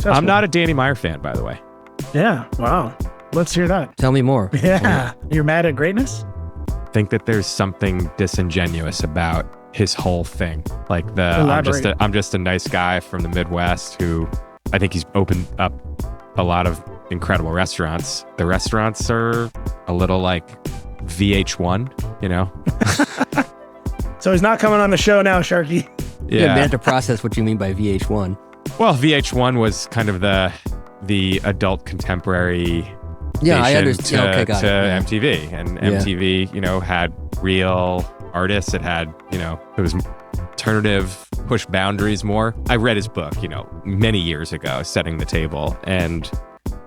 I'm not a Danny Meyer fan, by the way. Yeah. Wow. Let's hear that. Tell me more. Yeah. You're mad at greatness? I think that there's something disingenuous about his whole thing. Like I'm just a nice guy from the Midwest who I think he's opened up a lot of incredible restaurants. The restaurants are a little like VH1, you know? So he's not coming on the show now, Sharky. Yeah, man, to process what you mean by VH1. Well, VH1 was kind of the adult contemporary I understand. to MTV. And MTV, you know, had real artists. It had, you know, it was alternative, push boundaries more. I read his book, you know, many years ago, Setting the Table, and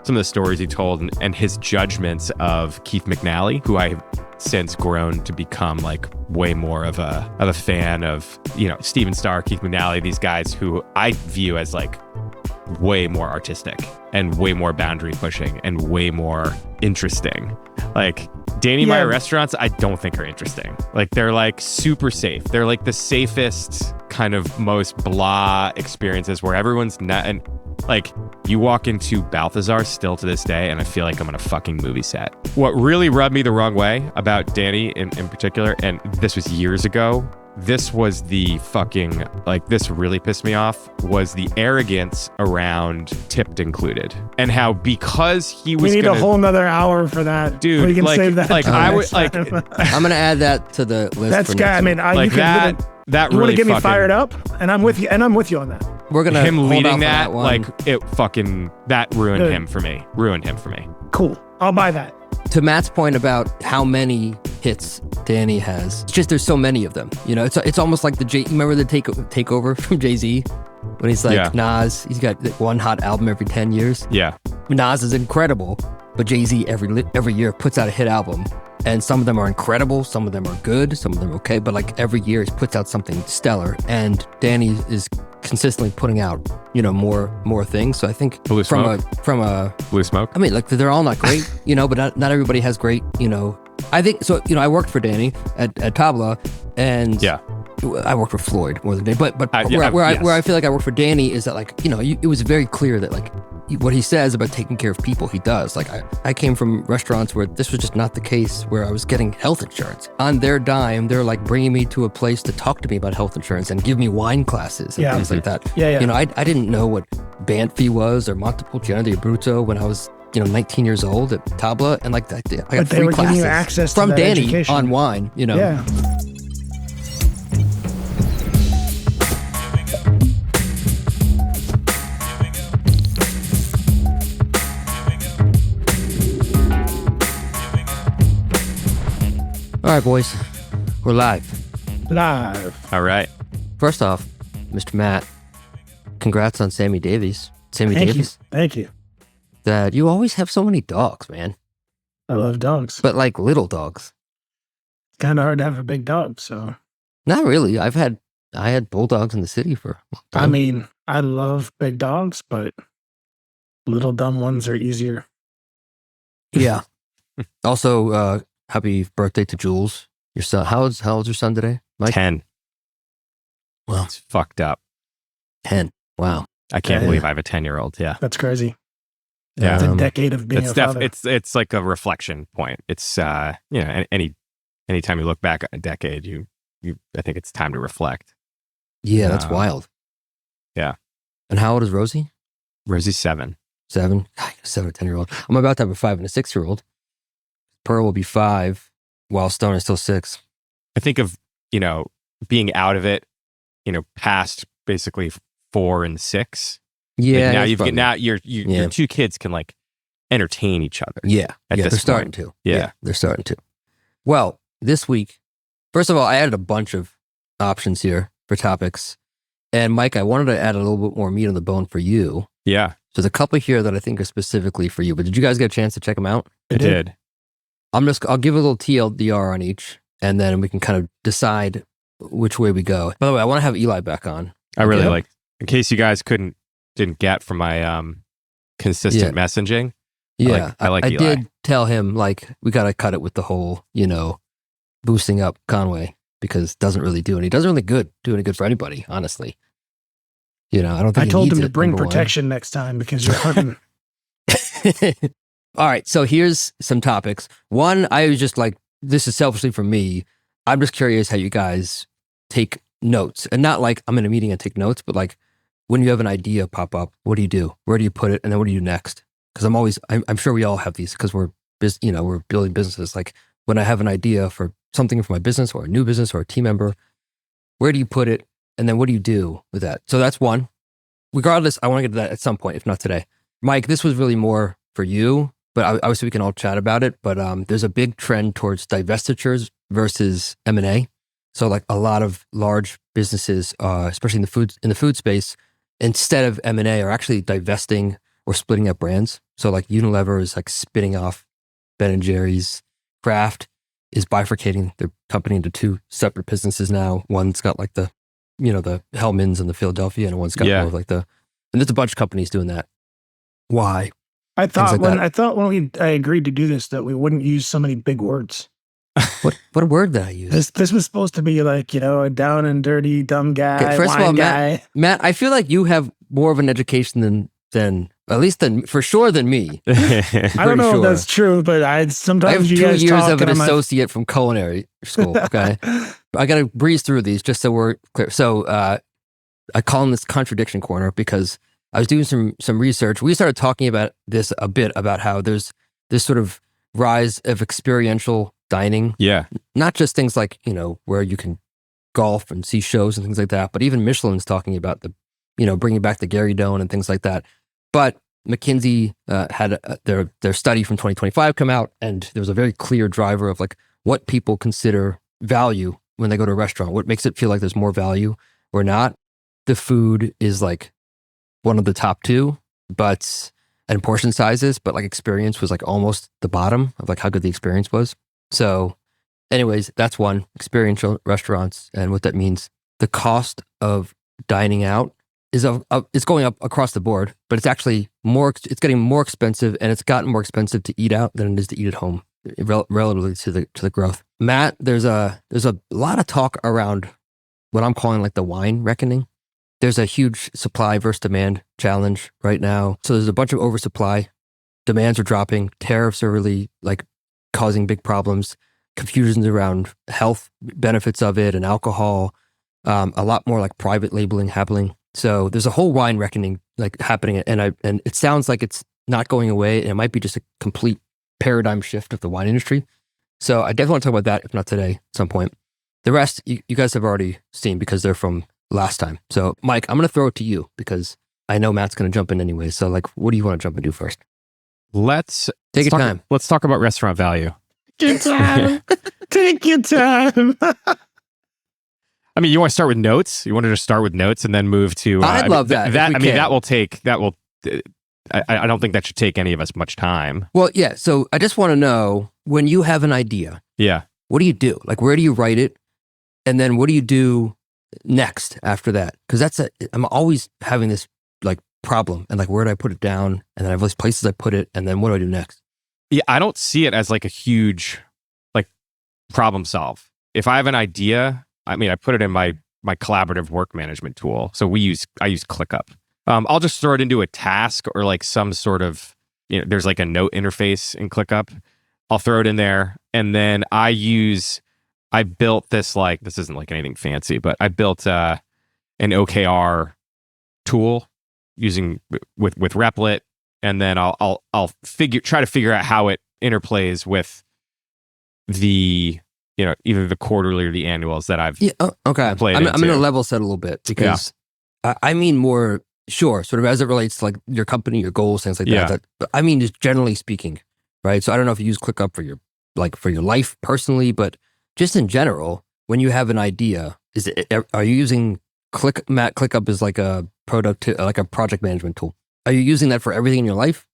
some of the stories he told and his judgments of Keith McNally, who I have since grown to become like way more of a fan of, you know, Steven Starr, Keith McNally, these guys who I view as like way more artistic and way more boundary pushing and way more interesting. Like Danny Meyer restaurants, I don't think are interesting. Like they're like super safe. They're like the safest kind of most blah experiences where everyone's not, and like you walk into Balthazar still to this day and I feel like I'm on a fucking movie set. What really rubbed me the wrong way about Danny in particular, and this was years ago, this was the fucking, like, this really pissed me off, was the arrogance around tipped included. And how because he was We need a whole nother hour for that. Dude, we can save that. Like, I would, like... I'm going to add that to the list. That's guy, I mean, like you can that you really want to get me fucking, fired up? And I'm with you on that. We're going to him leading that one. Like, it fucking, that ruined him for me. Cool. I'll buy that. To Matt's point about how many hits Danny has, it's just there's so many of them. You know, it's almost like you remember the takeover from Jay-Z when he's like Nas, he's got one hot album every 10 years. Yeah. Nas is incredible, but Jay-Z every year puts out a hit album, and some of them are incredible, some of them are good, some of them are okay, but like every year he puts out something stellar, and Danny is consistently putting out, you know, more things. So I think from a Blue Smoke. I mean, like they're all not great, you know, but not everybody has great, you know. I think so. You know, I worked for Danny at Tabla, and I worked for Floyd more than Danny. But where I feel like I worked for Danny is that, like, you know, it was very clear that like what he says about taking care of people, he does. Like I came from restaurants where this was just not the case, where I was getting health insurance on their dime. They're like bringing me to a place to talk to me about health insurance and give me wine classes and things like that. Yeah. You know, I didn't know what Banffy was or Montepulciano di Abruzzo when I was, you know, 19 years old at Tabla, and like I got free classes you access from to Danny education. on wine, you know. Yeah. All right, boys, we're live. All right. First off, Mr. Matt, congrats on Sammy Davies. Thank you. That you always have so many dogs, man. I love dogs. But like little dogs. It's kind of hard to have a big dog, so. Not really. I had bulldogs in the city for a long time. I mean, I love big dogs, but little dumb ones are easier. Yeah. Also, happy birthday to Jules, your son. How old's your son today, Mike? 10. Well, it's fucked up. 10. Wow. I can't believe I have a 10-year-old. Yeah. That's crazy. Yeah. It's a decade of being a father. It's like a reflection point. It's, you know, anytime you look back a decade, I think it's time to reflect. Yeah, that's wild. Yeah. And how old is Rosie? Rosie's 7. 7? God, I got a 7 or 10-year-old. I'm about to have a 5 and a 6-year-old. Pearl will be 5, while Stone is still 6. I think of, you know, being out of it, you know, past basically 4 and 6. Yeah. Like now your 2 kids can like entertain each other. Yeah. They're starting to. Yeah. They're starting to. Well, this week, first of all, I added a bunch of options here for topics. And Mike, I wanted to add a little bit more meat on the bone for you. Yeah. So there's a couple here that I think are specifically for you, but did you guys get a chance to check them out? I did. I'll give a little TLDR on each, and then we can kind of decide which way we go. By the way, I want to have Eli back on. I really like, in case you guys didn't get from my consistent messaging. Yeah. I like Eli. Did tell him, like, we got to cut it with the whole, you know, boosting up Conway, because it doesn't really do any good for anybody, honestly. I don't think I he told needs him to it, bring number one. protection next time because you're hunting. All right, so here's some topics. One, I was just like, this is selfishly for me. I'm just curious how you guys take notes, and not like I'm in a meeting and take notes, but like when you have an idea pop up, what do you do? Where do you put it? And then what do you do next? Because I'm sure we all have these because we're building businesses. Like when I have an idea for something for my business or a new business or a team member, where do you put it? And then what do you do with that? So that's one. Regardless, I want to get to that at some point, if not today. Mike, this was really more for you, but obviously we can all chat about it. But there's a big trend towards divestitures versus M&A. So like a lot of large businesses, especially in the food space, instead of M&A, are actually divesting or splitting up brands. So like Unilever is like spinning off Ben & Jerry's. Kraft is bifurcating their company into two separate businesses now. One's got like the Hellmann's and the Philadelphia, and one's got more of like and there's a bunch of companies doing that. Why? I thought when I agreed to do this that we wouldn't use so many big words. What word did I use? This was supposed to be like, a down and dirty, dumb guy. Okay, first of all, guy. Matt, I feel like you have more of an education than for sure than me. I don't know if that's true, but I have 2 years of an associate from culinary school. Okay, I got to breeze through these just so we're clear. So I call them this contradiction corner because I was doing some research. We started talking about this a bit about how there's this sort of rise of experiential dining. Yeah, not just things like where you can golf and see shows and things like that, but even Michelin's talking about bringing back the Gary Doan and things like that. But McKinsey had their study from 2025 come out, and there was a very clear driver of like what people consider value when they go to a restaurant. What makes it feel like there's more value or not? The food is like one of the top two, and portion sizes, but like experience was like almost the bottom of like how good the experience was. So, anyways, that's one, experiential restaurants, and what that means. The cost of dining out is going up across the board, but it's actually it's getting more expensive, and it's gotten more expensive to eat out than it is to eat at home relatively to the growth. Matt, there's a lot of talk around what I'm calling like the wine reckoning. There's a huge supply versus demand challenge right now. So there's a bunch of oversupply. Demands are dropping. Tariffs are really like causing big problems. Confusions around health benefits of it and alcohol. A lot more like private labeling happening. So there's a whole wine reckoning like happening, and it sounds like it's not going away, and it might be just a complete paradigm shift of the wine industry. So I definitely want to talk about that, if not today, at some point. The rest you guys have already seen because they're from last time. So Mike, I'm going to throw it to you because I know Matt's going to jump in anyway. So like, what do you want to jump into first? Let's take your time. Let's talk about restaurant value. Good time. Take your time. I mean, you want to start with notes? You want to just start with notes and then move to... I'd love that. I don't think that should take any of us much time. Well, yeah. So I just want to know, when you have an idea, what do you do? Like, where do you write it? And then what do you do next after that? Because I'm always having this like problem, and like, where do I put it down? And then I have these places I put it, and then what do I do next? Yeah, I don't see it as like a huge like problem solve. If I have an idea, I mean, I put it in my collaborative work management tool. So I use ClickUp. I'll just throw it into a task or like some sort of, there's like a note interface in ClickUp. I'll throw it in there, and then I built this, like, this isn't like anything fancy, but I built an OKR tool using with Replet, and then I'll try to figure out how it interplays with the either the quarterly or the annuals that I've played. I'm going to level set a little bit because I mean more sure, sort of as it relates to like your company, your goals, things like that. But I mean, just generally speaking, right? So I don't know if you use ClickUp for your life personally, but just in general, when you have an idea, are you using ClickUp is like a project management tool? Are you using that for everything in your life?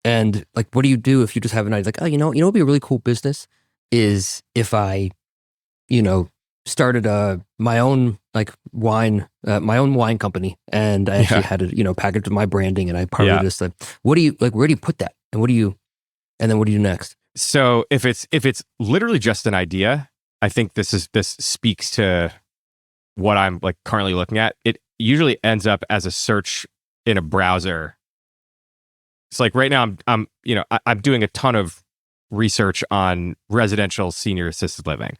And like, what do you do if you just have an idea? Like, oh, what'd be a really cool business is if I, started my own wine company, and I actually had it, packaged with my branding, and I partly just like, where do you put that, and then what do you do next? So if it's literally just an idea, I think this speaks to what I'm like currently looking at. usually ends up as a search in a browser. It's like right now I'm doing a ton of research on residential senior assisted living.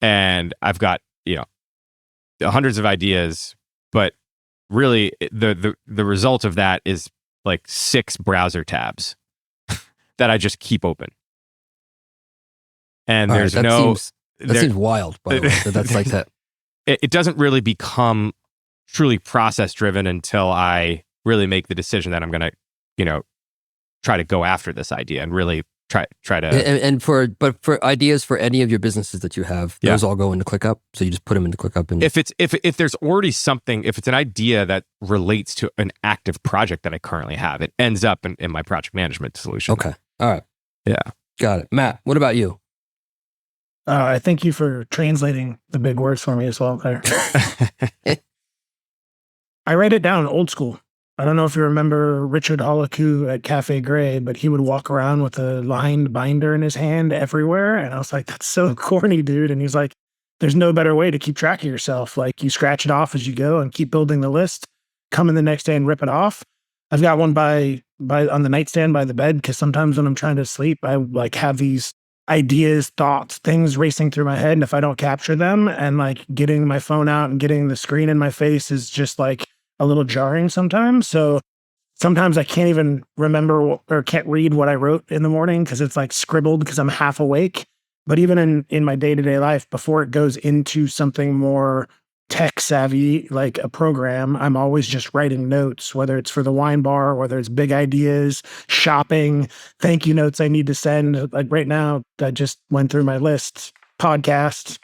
And I've got, hundreds of ideas, but really the result of that is like 6 browser tabs that I just keep open. And all there's that seems wild, by the way. That's like that. It doesn't really become truly process driven until I really make the decision that I'm going to, try to go after this idea and really try to. But for ideas for any of your businesses that you have, those all go into ClickUp. So you just put them into ClickUp. And if there's already something, if it's an idea that relates to an active project that I currently have, it ends up in my project management solution. Okay. All right. Yeah. Got it. Matt, what about you? I thank you for translating the big words for me as well there. I write it down old school. I don't know if you remember Richard Holliku at Cafe Gray, but he would walk around with a lined binder in his hand everywhere. And I was like, that's so corny, dude. And he's like, there's no better way to keep track of yourself. Like you scratch it off as you go and keep building the list, come in the next day and rip it off. I've got one by on the nightstand by the bed, because sometimes when I'm trying to sleep, I like have these ideas, thoughts, things racing through my head. And if I don't capture them, and like getting my phone out and getting the screen in my face is just like a little jarring sometimes. So sometimes I can't even remember or can't read what I wrote in the morning because it's like scribbled because I'm half awake. But even in my day-to-day life, before it goes into something more tech savvy, like a program, I'm always just writing notes, whether it's for the wine bar, whether it's big ideas, shopping, thank you notes I need to send. Like right now, I just went through my list, podcast.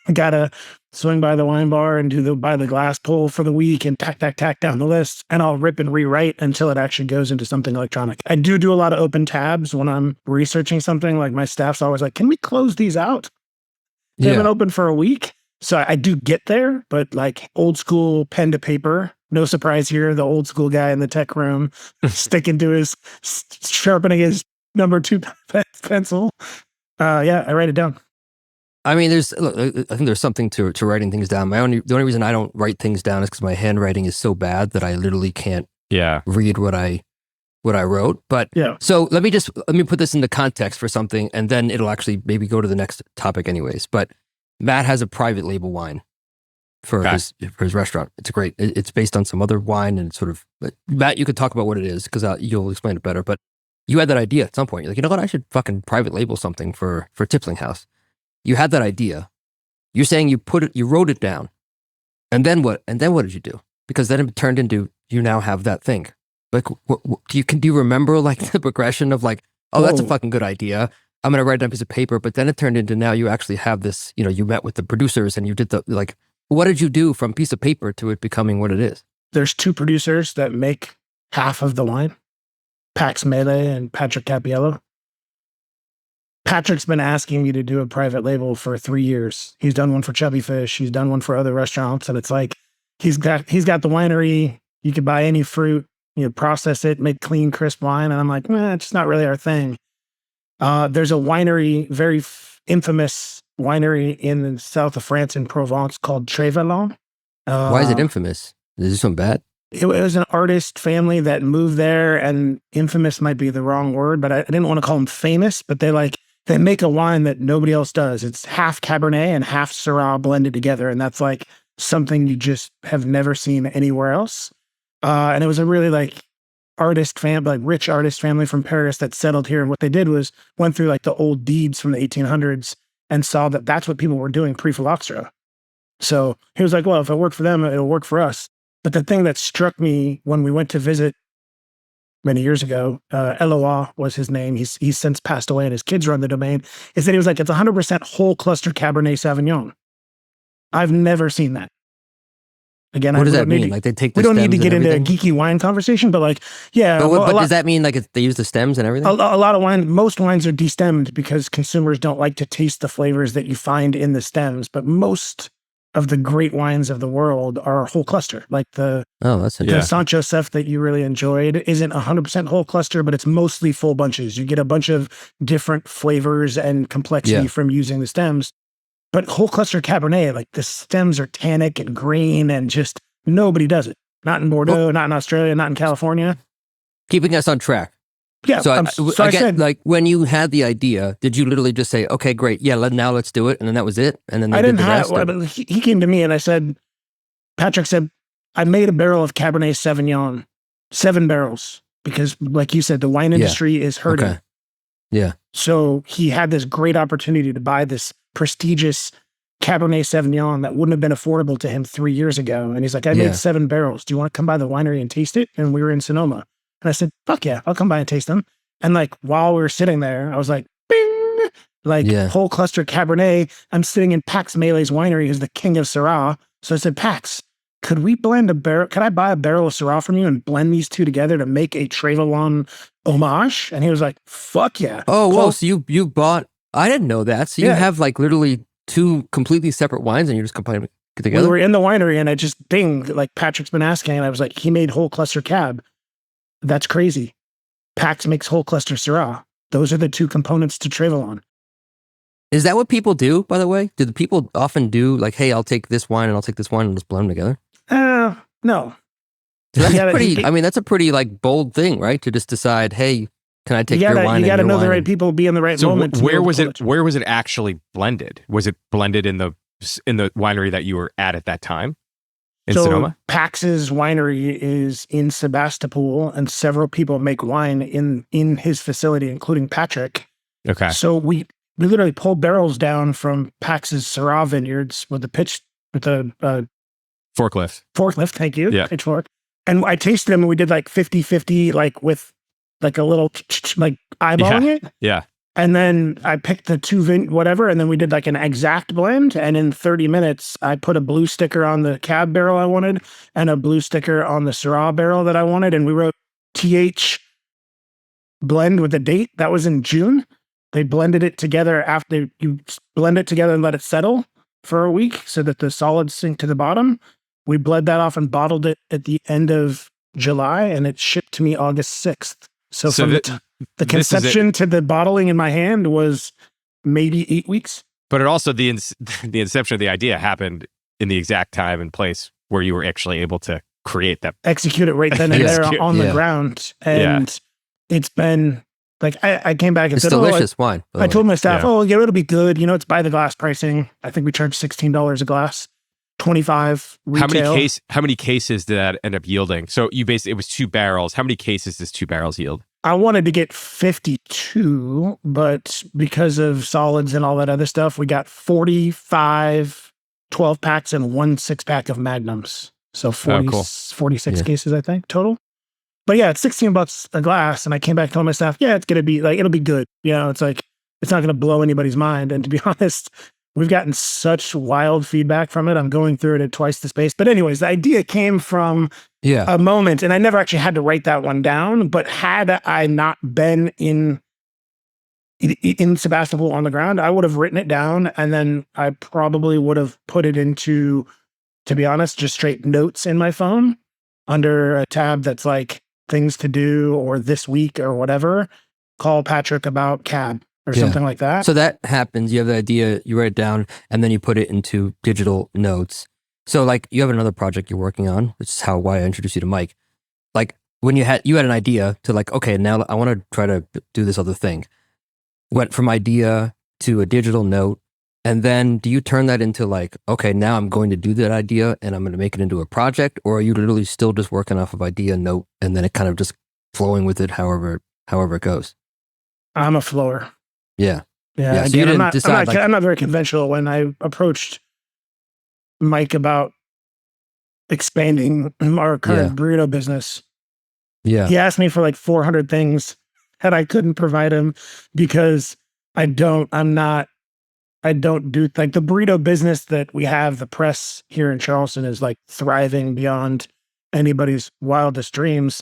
I gotta swing by the wine bar and buy the glass pull for the week and tack down the list, and I'll rip and rewrite until it actually goes into something electronic. I do a lot of open tabs when I'm researching something. Like my staff's always like, can we close these out? They haven't opened for a week. So I do get there, but like old school pen to paper, no surprise here, the old school guy in the tech room sticking to sharpening his number 2 pencil. I write it down. I mean, I think there's something to writing things down. The only reason I don't write things down is because my handwriting is so bad that I literally can't read what I wrote. But so let me put this into context for something, and then it'll actually maybe go to the next topic anyways. But Matt has a private label wine for his restaurant. It's great. It's based on some other wine, and sort of, Matt, you could talk about what it is because you'll explain it better. But you had that idea at some point. You're like, you know what? I should fucking private label something for Tippling House. You had that idea. You're saying you wrote it down. And then what? And then what did you do? Because then it turned into, you now have that thing. Like, do you remember like the progression of like, that's a fucking good idea. I'm going to write it on a piece of paper. But then it turned into, now you actually have this, you met with the producers and you did what did you do from piece of paper to it becoming what it is? There's 2 producers that make half of the wine, Pax Mele and Patrick Capiello. Patrick's been asking me to do a private label for 3 years. He's done one for Chubby Fish. He's done one for other restaurants. And it's like, he's got the winery. You could buy any fruit, process it, make clean, crisp wine. And I'm like, it's just not really our thing. There's a winery, very infamous winery in the south of France in Provence called Trevelin. Why is it infamous? Is this something bad? It was an artist family that moved there, and infamous might be the wrong word, but I didn't want to call them famous, but they make a wine that nobody else does. It's half Cabernet and half Syrah blended together. And that's like something you just have never seen anywhere else. And it was a really like artist family, like rich artist family from Paris that settled here. And what they did was went through like the old deeds from the 1800s and saw that that's what people were doing pre-phylloxera. So he was like, well, if it worked for them, it'll work for us. But the thing that struck me when we went to visit many years ago, Eloah was his name. He's since passed away and his kids run the domain, is that he was like, it's 100% whole cluster Cabernet Sauvignon. I've never seen that. Again, what does that mean? Like they take the we don't need to stems get and into a everything? geeky wine conversation, but like, yeah. But does that mean like they use the stems and everything? A lot of wine, most wines are destemmed because consumers don't like to taste the flavors that you find in the stems. But most of the great wines of the world are whole cluster. Like the Saint Joseph that you really enjoyed isn't 100% whole cluster, but it's mostly full bunches. You get a bunch of different flavors and complexity from using the stems. But whole cluster Cabernet, like the stems are tannic and green and just Nobody does it. Not in Bordeaux, not in Australia, not in California. Keeping us on track. Yeah. So I get, said, like, when you had the idea, did you literally just say, okay, great. Yeah, now let's do it. And then that was it. And then they did the rest. He came to me and I said, Patrick said, I made a barrel of Cabernet Sauvignon, 7 barrels, because like you said, the wine industry is hurting. Okay. Yeah. So he had this great opportunity to buy this prestigious Cabernet Sauvignon that wouldn't have been affordable to him 3 years ago. And he's like, I made 7 barrels. Do you want to come by the winery and taste it? And we were in Sonoma. And I said, fuck yeah, I'll come by and taste them. And like, while we were sitting there, I was like, bing, like whole cluster Cabernet. I'm sitting in Pax Melee's winery, who's the king of Syrah. So I said, Pax, could we blend a barrel? Could I buy a barrel of Syrah from you and blend these two together to make a Trevelyan homage? And he was like, fuck yeah. Oh, whoa. So you bought, I didn't know that. So you have like literally 2 completely separate wines and you're just combining it together? We were in the winery and I just dinged, like Patrick's been asking. And I was like, he made whole cluster cab. That's crazy. Pax makes whole cluster Syrah. Those are the 2 components to Trevelyan. Is that what people do, by the way? Do the people often do like, hey, I'll take this wine and I'll take this wine and let's blend them together? No. So that's a pretty like bold thing, right? To just decide, hey, can I take your wine? You got to know the right people, be in the right moment. Where was it actually blended? Was it blended in the winery that you were at that time? In Sonoma? Pax's winery is in Sebastopol, and several people make wine in his facility, including Patrick. Okay. So we literally pulled barrels down from Pax's Syrah vineyards with the forklift. Thank you. Yeah. Pitchfork. And I tasted them, and we did like 50-50, like with like a little like eyeballing it. Yeah. And then I picked the 2 whatever, and then we did like an exact blend. And in 30 minutes, I put a blue sticker on the cab barrel I wanted and a blue sticker on the Syrah barrel that I wanted. And we wrote TH blend with a date. That was in June. They blended it together after you blend it together and let it settle for a week so that the solids sink to the bottom. We bled that off and bottled it at the end of July, and it shipped to me August 6th. So from the conception to the bottling in my hand was maybe 8 weeks. But it also, the inception of the idea happened in the exact time and place where you were actually able to create that. Execute it right then and there on the ground. And it's been, like, I came back and said, delicious wine. I told my staff, it'll be good. You know, it's by the glass pricing. I think we charge $16 a glass. 25 retail. How many cases did that end up yielding? So it was 2 barrels. How many cases does 2 barrels yield? I wanted to get 52, but because of solids and all that other stuff, we got 45 12 packs and 1 6-pack of Magnums. So 46 cases, I think, total. But yeah, it's $16 a glass. And I came back and told my staff, it's going to be like, it'll be good. You know, it's like, it's not going to blow anybody's mind. And to be honest, we've gotten such wild feedback from it. I'm going through it at twice the space. But anyways, the idea came from a moment, and I never actually had to write that one down. But had I not been in Sebastopol on the ground, I would have written it down, and then I probably would have put it into, to be honest, just straight notes in my phone under a tab that's like things to do or this week or whatever. Call Patrick about cab. Or something like that. So that happens. You have the idea, you write it down, and then you put it into digital notes. So like you have another project you're working on, which is why I introduced you to Mike. Like when you had an idea to like, okay, now I want to try to do this other thing. Went from idea to a digital note. And then do you turn that into like, okay, now I'm going to do that idea and I'm going to make it into a project? Or are you literally still just working off of idea, note, and then it kind of just flowing with it however it goes? I'm a flower. Yeah. So again, I'm not very conventional. When I approached Mike about expanding our current burrito business, he asked me for like 400 things that I couldn't provide him because I don't do like the burrito business that we have. The press here in Charleston is like thriving beyond anybody's wildest dreams,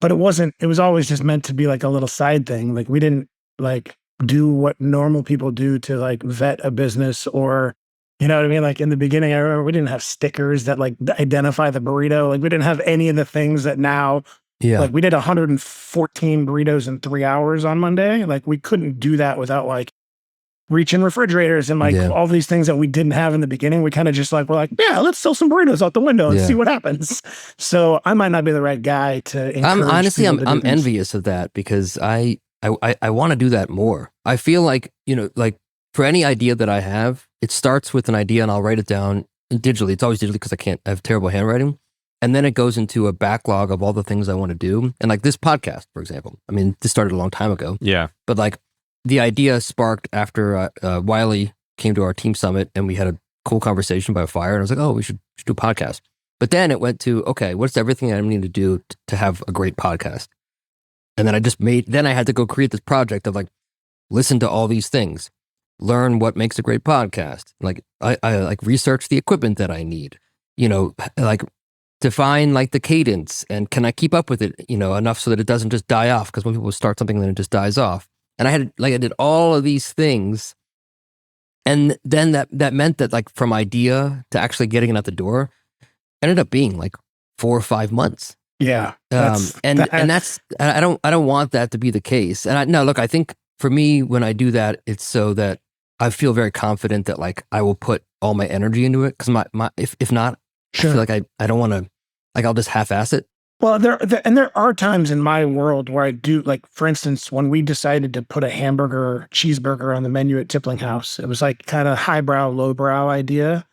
but it was always just meant to be like a little side thing. Like we didn't like do what normal people do to like vet a business, or, you know what I mean? Like in the beginning, I remember we didn't have stickers that like identify the burrito. Like we didn't have any of the things that now, like we did 114 burritos in 3 hours on Monday. Like we couldn't do that without like reach-in refrigerators and like all these things that we didn't have in the beginning. We kind of just like, we're like, yeah, let's sell some burritos out the window and see what happens. So I might not be the right guy to encourage I'm envious of that because I want to do that more. I feel like, like for any idea that I have, it starts with an idea and I'll write it down digitally. It's always digitally because I have terrible handwriting. And then it goes into a backlog of all the things I want to do. And like this podcast, for example, I mean, this started a long time ago. Yeah. But like the idea sparked after Wiley came to our team summit and we had a cool conversation by a fire. And I was like, oh, we should do a podcast. But then it went to, okay, what's everything I need to do to have a great podcast? And then I had to go create this project of like, listen to all these things, learn what makes a great podcast. Like I like research the equipment that I need, like define like the cadence and can I keep up with it, enough so that it doesn't just die off? Because when people start something, then it just dies off. And I did all of these things. And then that meant that like from idea to actually getting it out the door ended up being like 4 or 5 months. Yeah. And that's, I don't want that to be the case. And I think for me, when I do that, it's so that I feel very confident that like I will put all my energy into it. Cause if not, sure. I feel like I don't want to, like I'll just half-ass it. Well, there are times in my world where I do, like, for instance, when we decided to put a cheeseburger on the menu at Tippling House, it was like kind of highbrow, lowbrow idea.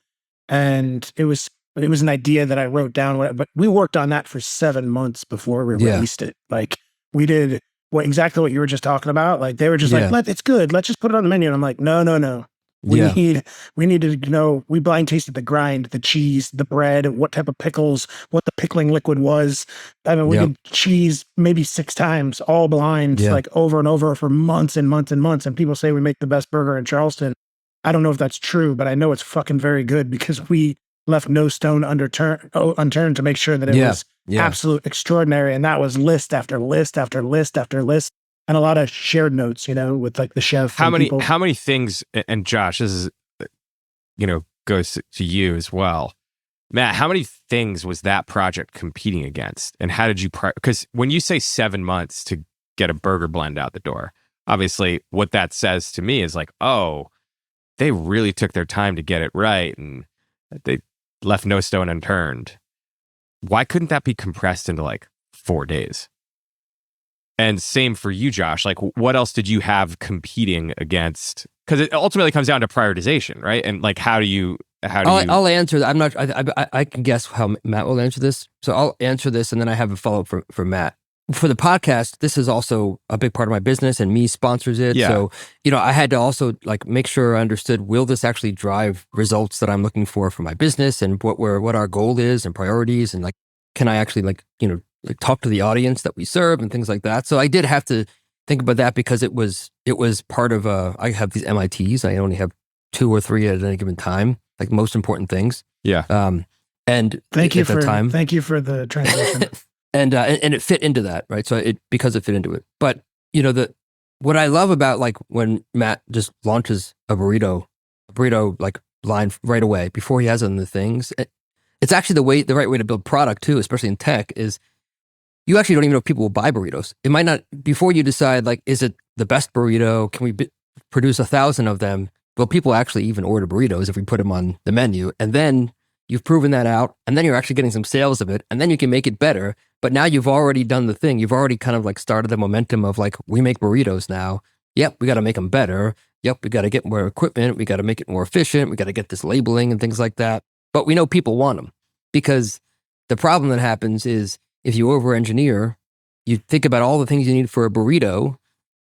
And it was an idea that I wrote down, but we worked on that for 7 months before we released it. Like we did exactly what you were just talking about. Like they were just like, it's good. Let's just put it on the menu. And I'm like, no. We need to know, we blind tasted the grind, the cheese, the bread, what type of pickles, what the pickling liquid was. I mean, we did cheese maybe 6 times, all blind, like over and over for months and months and months. And people say we make the best burger in Charleston. I don't know if that's true, but I know it's fucking very good because we left no stone unturned to make sure that it was absolute extraordinary. And that was list after list after list after list. And a lot of shared notes, with like the chef. How many things, and Josh, this is, goes to you as well. Matt, how many things was that project competing against? And how did you, because when you say 7 months to get a burger blend out the door, obviously what that says to me is like, oh, they really took their time to get it right and they left no stone unturned. Why couldn't that be compressed into like 4 days? And same for you, Josh. Like, what else did you have competing against? Because it ultimately comes down to prioritization, right? And like, how do you? I'll answer that. I'm not. I can guess how Matt will answer this. So I'll answer this, and then I have a follow up for Matt. For the podcast, this is also a big part of my business, and me sponsors it. Yeah. So I had to also like make sure I understood: will this actually drive results that I'm looking for my business, and what our goal is and priorities, and like, can I actually like talk to the audience that we serve and things like that. So I did have to think about that because it was part of I have these MITs. I only have 2 or 3 at any given time, like most important things. Yeah. And thank you for the transition. and it fit into that, right? So because it fit into it. But what I love about like when Matt just launches a burrito like line right away before he has it in the things, it's actually the right way to build product too, especially in tech, is you actually don't even know if people will buy burritos. It might not, before you decide, like, is it the best burrito? Can we produce 1,000 of them? Will people actually even order burritos if we put them on the menu? And then you've proven that out, and then you're actually getting some sales of it, and then you can make it better. But now you've already done the thing. You've already kind of like started the momentum of like, we make burritos now. Yep, we got to make them better. Yep, we got to get more equipment. We got to make it more efficient. We got to get this labeling and things like that. But we know people want them because the problem that happens is, if you over-engineer, you think about all the things you need for a burrito,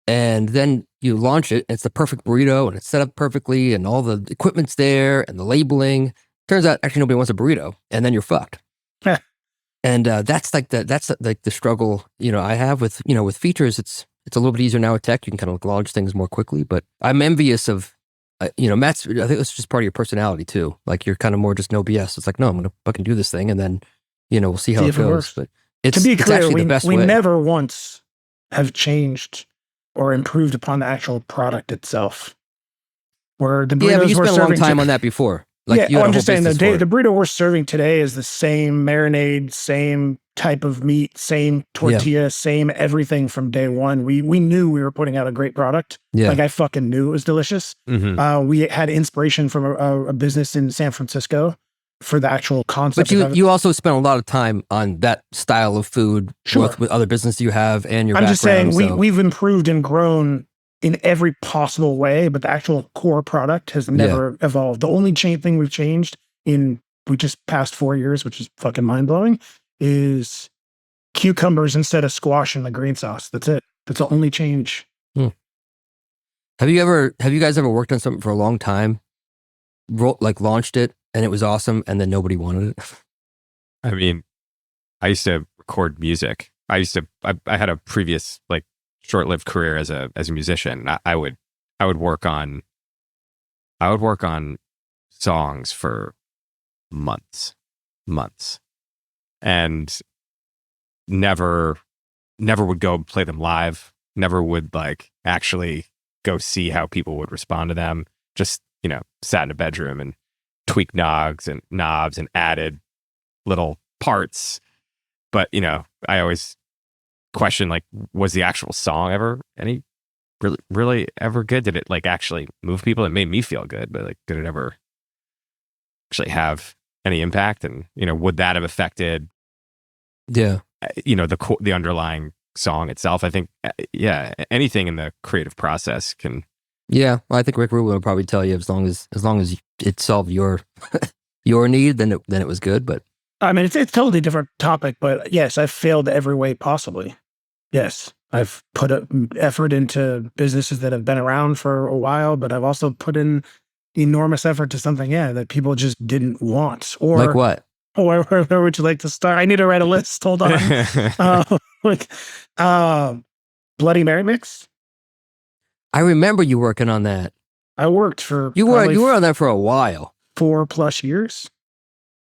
and then you launch it, and it's the perfect burrito, and it's set up perfectly, and all the equipment's there, and the labeling. Turns out, actually, nobody wants a burrito, and then you're fucked. And that's the struggle I have with with features. It's a little bit easier now with tech. You can kind of launch things more quickly, but I'm envious of Matt's. I think that's just part of your personality too. Like you're kind of more just no BS. It's like, no, I'm gonna fucking do this thing, and then we'll see how it goes. But to be clear, we never once have changed or improved upon the actual product itself. Where the burritos but you spent a long time on that before. Like, I'm just saying the burrito we're serving today is the same marinade, same type of meat, same tortilla, same everything from day one. We knew we were putting out a great product. Like I fucking knew it was delicious. We had inspiration from a business in San Francisco for the actual concept. But you also spent a lot of time on that style of food, both with other businesses you have and your background. I'm just saying we've improved and grown in every possible way, but the actual core product has never evolved. The only thing we've changed we just passed 4 years, which is fucking mind-blowing, is cucumbers instead of squash in the green sauce. That's it. That's the only change. Have you guys ever worked on something for a long time, like launched it, and it was awesome, and then nobody wanted it? I mean, I used to record music. I had a previous like short-lived career as a musician. I would work on songs for months, and never would go play them live. Never would like actually go see how people would respond to them. Just, sat in a bedroom and tweaked knobs and added little parts. But, I always question, like, was the actual song ever really ever good? Did it like actually move people? It made me feel good, but like, did it ever actually have any impact? And, would that have affected, the underlying song itself? I think, anything in the creative process can. Yeah, well, I think Rick Rubin would probably tell you as long as it solved your need, then it was good. But I mean, it's a totally different topic. But yes, I've failed every way possibly. Yes, I've put effort into businesses that have been around for a while, but I've also put in enormous effort to something, that people just didn't want. Or like what? Or where would you like to start? I need to write a list. Hold on. Bloody Mary mix. I remember you working on that. I worked for you were on that for a while, 4+ years.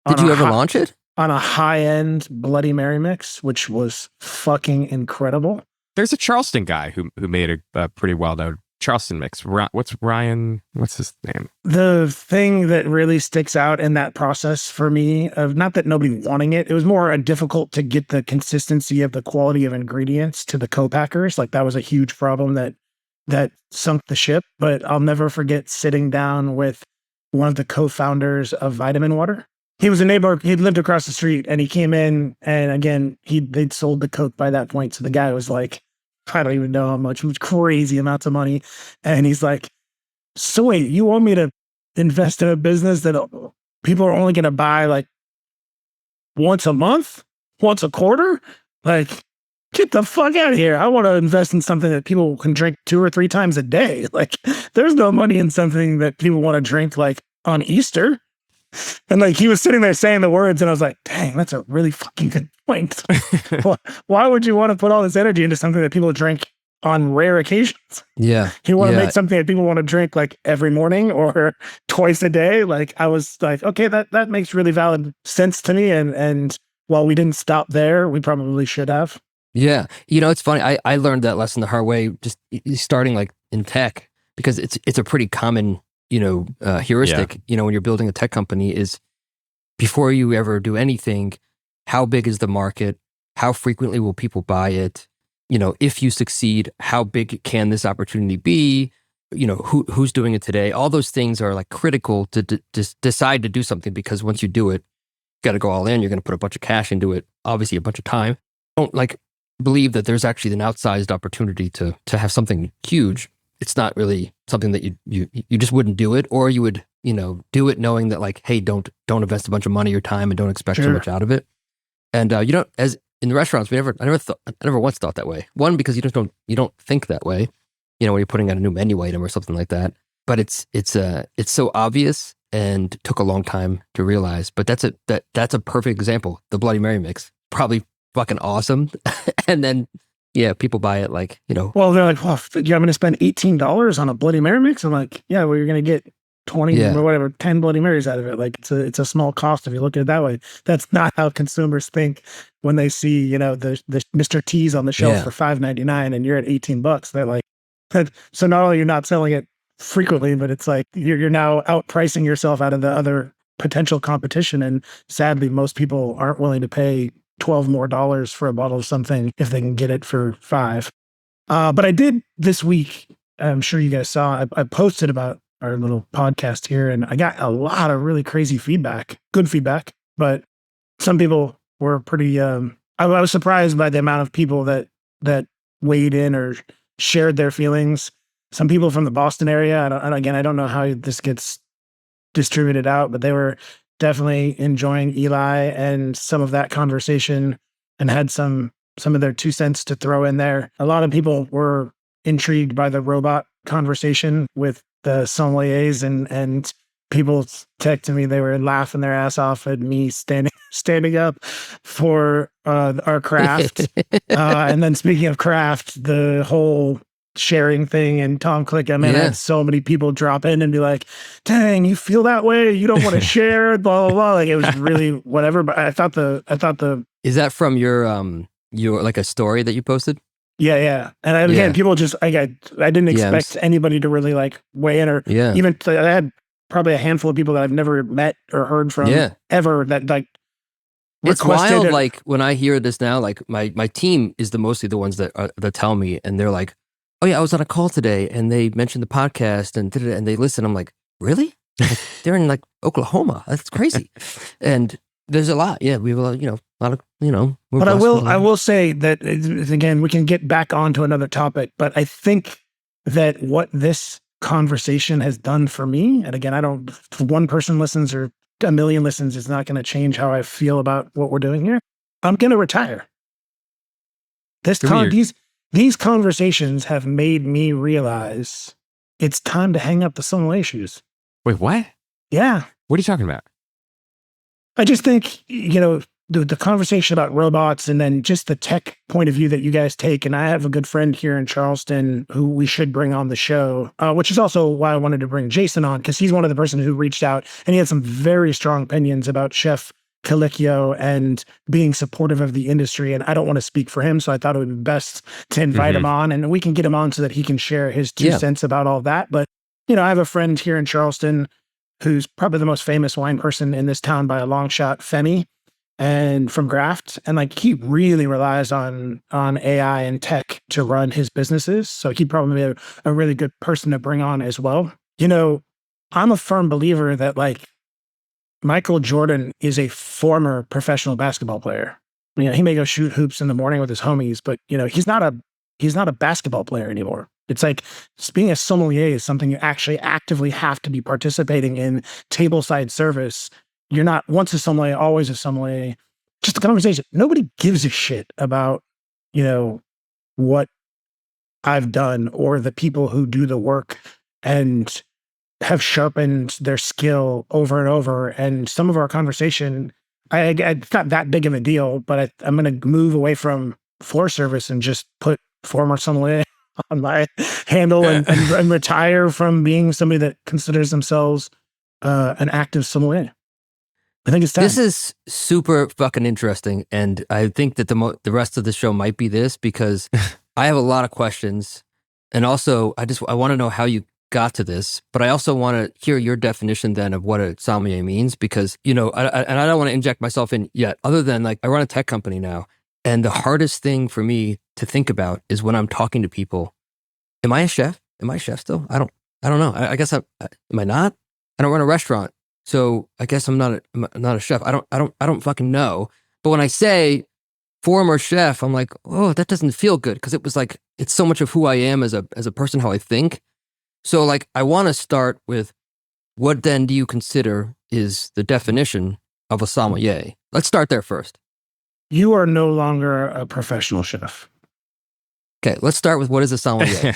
Did you ever launch it? On a high-end Bloody Mary mix, which was fucking incredible. There's a Charleston guy who made a pretty well-known Charleston mix. What's his name? The thing that really sticks out in that process for me, of not that nobody wanting it was more difficult to get the consistency of the quality of ingredients to the co-packers. Like that was a huge problem that sunk the ship. But I'll never forget sitting down with one of the co-founders of Vitamin Water. He was a neighbor. He'd lived across the street, and he came in, and again, they'd sold the Coke by that point. So the guy was like, I don't even know how much, it was crazy amounts of money. And he's like, so wait, you want me to invest in a business that people are only going to buy like once a month, once a quarter? Like, get the fuck out of here. I want to invest in something that people can drink 2 or 3 times a day. Like, there's no money in something that people want to drink like on Easter. And like, he was sitting there saying the words, and I was like, dang, that's a really fucking good point. Why would you want to put all this energy into something that people drink on rare occasions? Yeah. You want to make something that people want to drink like every morning or twice a day. Like, I was like, okay, that makes really valid sense to me. And while we didn't stop there, we probably should have. Yeah. It's funny. I learned that lesson the hard way, just starting like in tech, because it's a pretty common heuristic, when you're building a tech company, is before you ever do anything, how big is the market? How frequently will people buy it? If you succeed, how big can this opportunity be? Who's doing it today? All those things are like critical to decide to do something, because once you do it, you got to go all in. You're going to put a bunch of cash into it, obviously a bunch of time. Don't like believe that there's actually an outsized opportunity to have something huge. It's not really something that you just wouldn't do it, or you would, do it knowing that like, hey, don't invest a bunch of money or time and don't expect too much out of it. And as in the restaurants, I never once thought that way. One, because you don't think that way, when you're putting out a new menu item or something like that. But it's so obvious and took a long time to realize. But that's a perfect example. The Bloody Mary mix, probably fucking awesome. And then people buy it like, Well, they're like, well, I'm going to spend $18 on a Bloody Mary mix. I'm like, yeah, well, you're going to get 20 or whatever, 10 Bloody Marys out of it. Like, it's a small cost if you look at it that way. That's not how consumers think when they see, the Mr. T's on the shelf for $5.99 and you're at $18. They're like, so not only you're not selling it frequently, but it's like you're now outpricing yourself out of the other potential competition. And sadly, most people aren't willing to pay $12 more for a bottle of something if they can get it for $5. But I did this week, I'm sure you guys saw, I posted about our little podcast here, and I got a lot of really crazy feedback, good feedback, but some people were pretty, I was surprised by the amount of people that weighed in or shared their feelings. Some people from the Boston area, and again, I don't know how this gets distributed out, but they were definitely enjoying Eli and some of that conversation and had some of their 2 cents to throw in there. A lot of people were intrigued by the robot conversation with the sommeliers, and people texted me, they were laughing their ass off at me standing up for our craft. And then speaking of craft, the whole sharing thing and Tom ClickUp, I had so many people drop in and be like, dang, you feel that way? You don't want to share, blah, blah, blah. Like, it was really whatever. But I thought the Is that from your like a story that you posted? Yeah. And again, people just, I didn't expect anybody to really like weigh in, or even I had probably a handful of people that I've never met or heard from ever that like it's wild. Like when I hear this now, like my team is mostly the ones that tell me, and they're like, oh yeah, I was on a call today and they mentioned the podcast and they listen. I'm like, really? Like, they're in like Oklahoma. That's crazy. And there's a lot. Yeah, we have a lot of, But I will say that, again, we can get back onto another topic, but I think that what this conversation has done for me, and again, if one person listens or a million listens, is not going to change how I feel about what we're doing here. I'm going to retire. These conversations have made me realize it's time to hang up the sommelier shoes. Wait, what? Yeah. What are you talking about? I just think, the conversation about robots and then just the tech point of view that you guys take. And I have a good friend here in Charleston who we should bring on the show, which is also why I wanted to bring Jason on, because he's one of the person who reached out and he had some very strong opinions about Chef Colicchio and being supportive of the industry. And I don't want to speak for him, so I thought it would be best to invite him on, and we can get him on so that he can share his 2 cents about all that. But, I have a friend here in Charleston who's probably the most famous wine person in this town by a long shot, Femi, and from Graft. And like, he really relies on AI and tech to run his businesses. So he'd probably be a really good person to bring on as well. I'm a firm believer that like Michael Jordan is a former professional basketball player. He may go shoot hoops in the morning with his homies, but he's not a basketball player anymore. It's like being a sommelier is something you actually actively have to be participating in. Tableside service. You're not once a sommelier, always a sommelier. Just a conversation. Nobody gives a shit about, what I've done or the people who do the work and have sharpened their skill over and over. And some of our conversation, it's not that big of a deal, but I'm going to move away from floor service and just put former sommelier on my handle and retire from being somebody that considers themselves an active sommelier. I think it's time. This is super fucking interesting, and I think that the rest of the show might be this, because I have a lot of questions, and also I want to know how you got to this, but I also want to hear your definition then of what a sommelier means, because I don't want to inject myself in yet, other than like I run a tech company now, and the hardest thing for me to think about is when I'm talking to people, am I a chef? Am I a chef still? I don't know. I guess am I not? I don't run a restaurant. So I guess I'm not a chef. I don't fucking know. But when I say former chef, I'm like, oh, that doesn't feel good, because it was like, it's so much of who I am as a person, how I think. So like, I want to start with, what then do you consider is the definition of a sommelier? Let's start there first. You are no longer a professional chef. Okay, let's start with, what is a sommelier?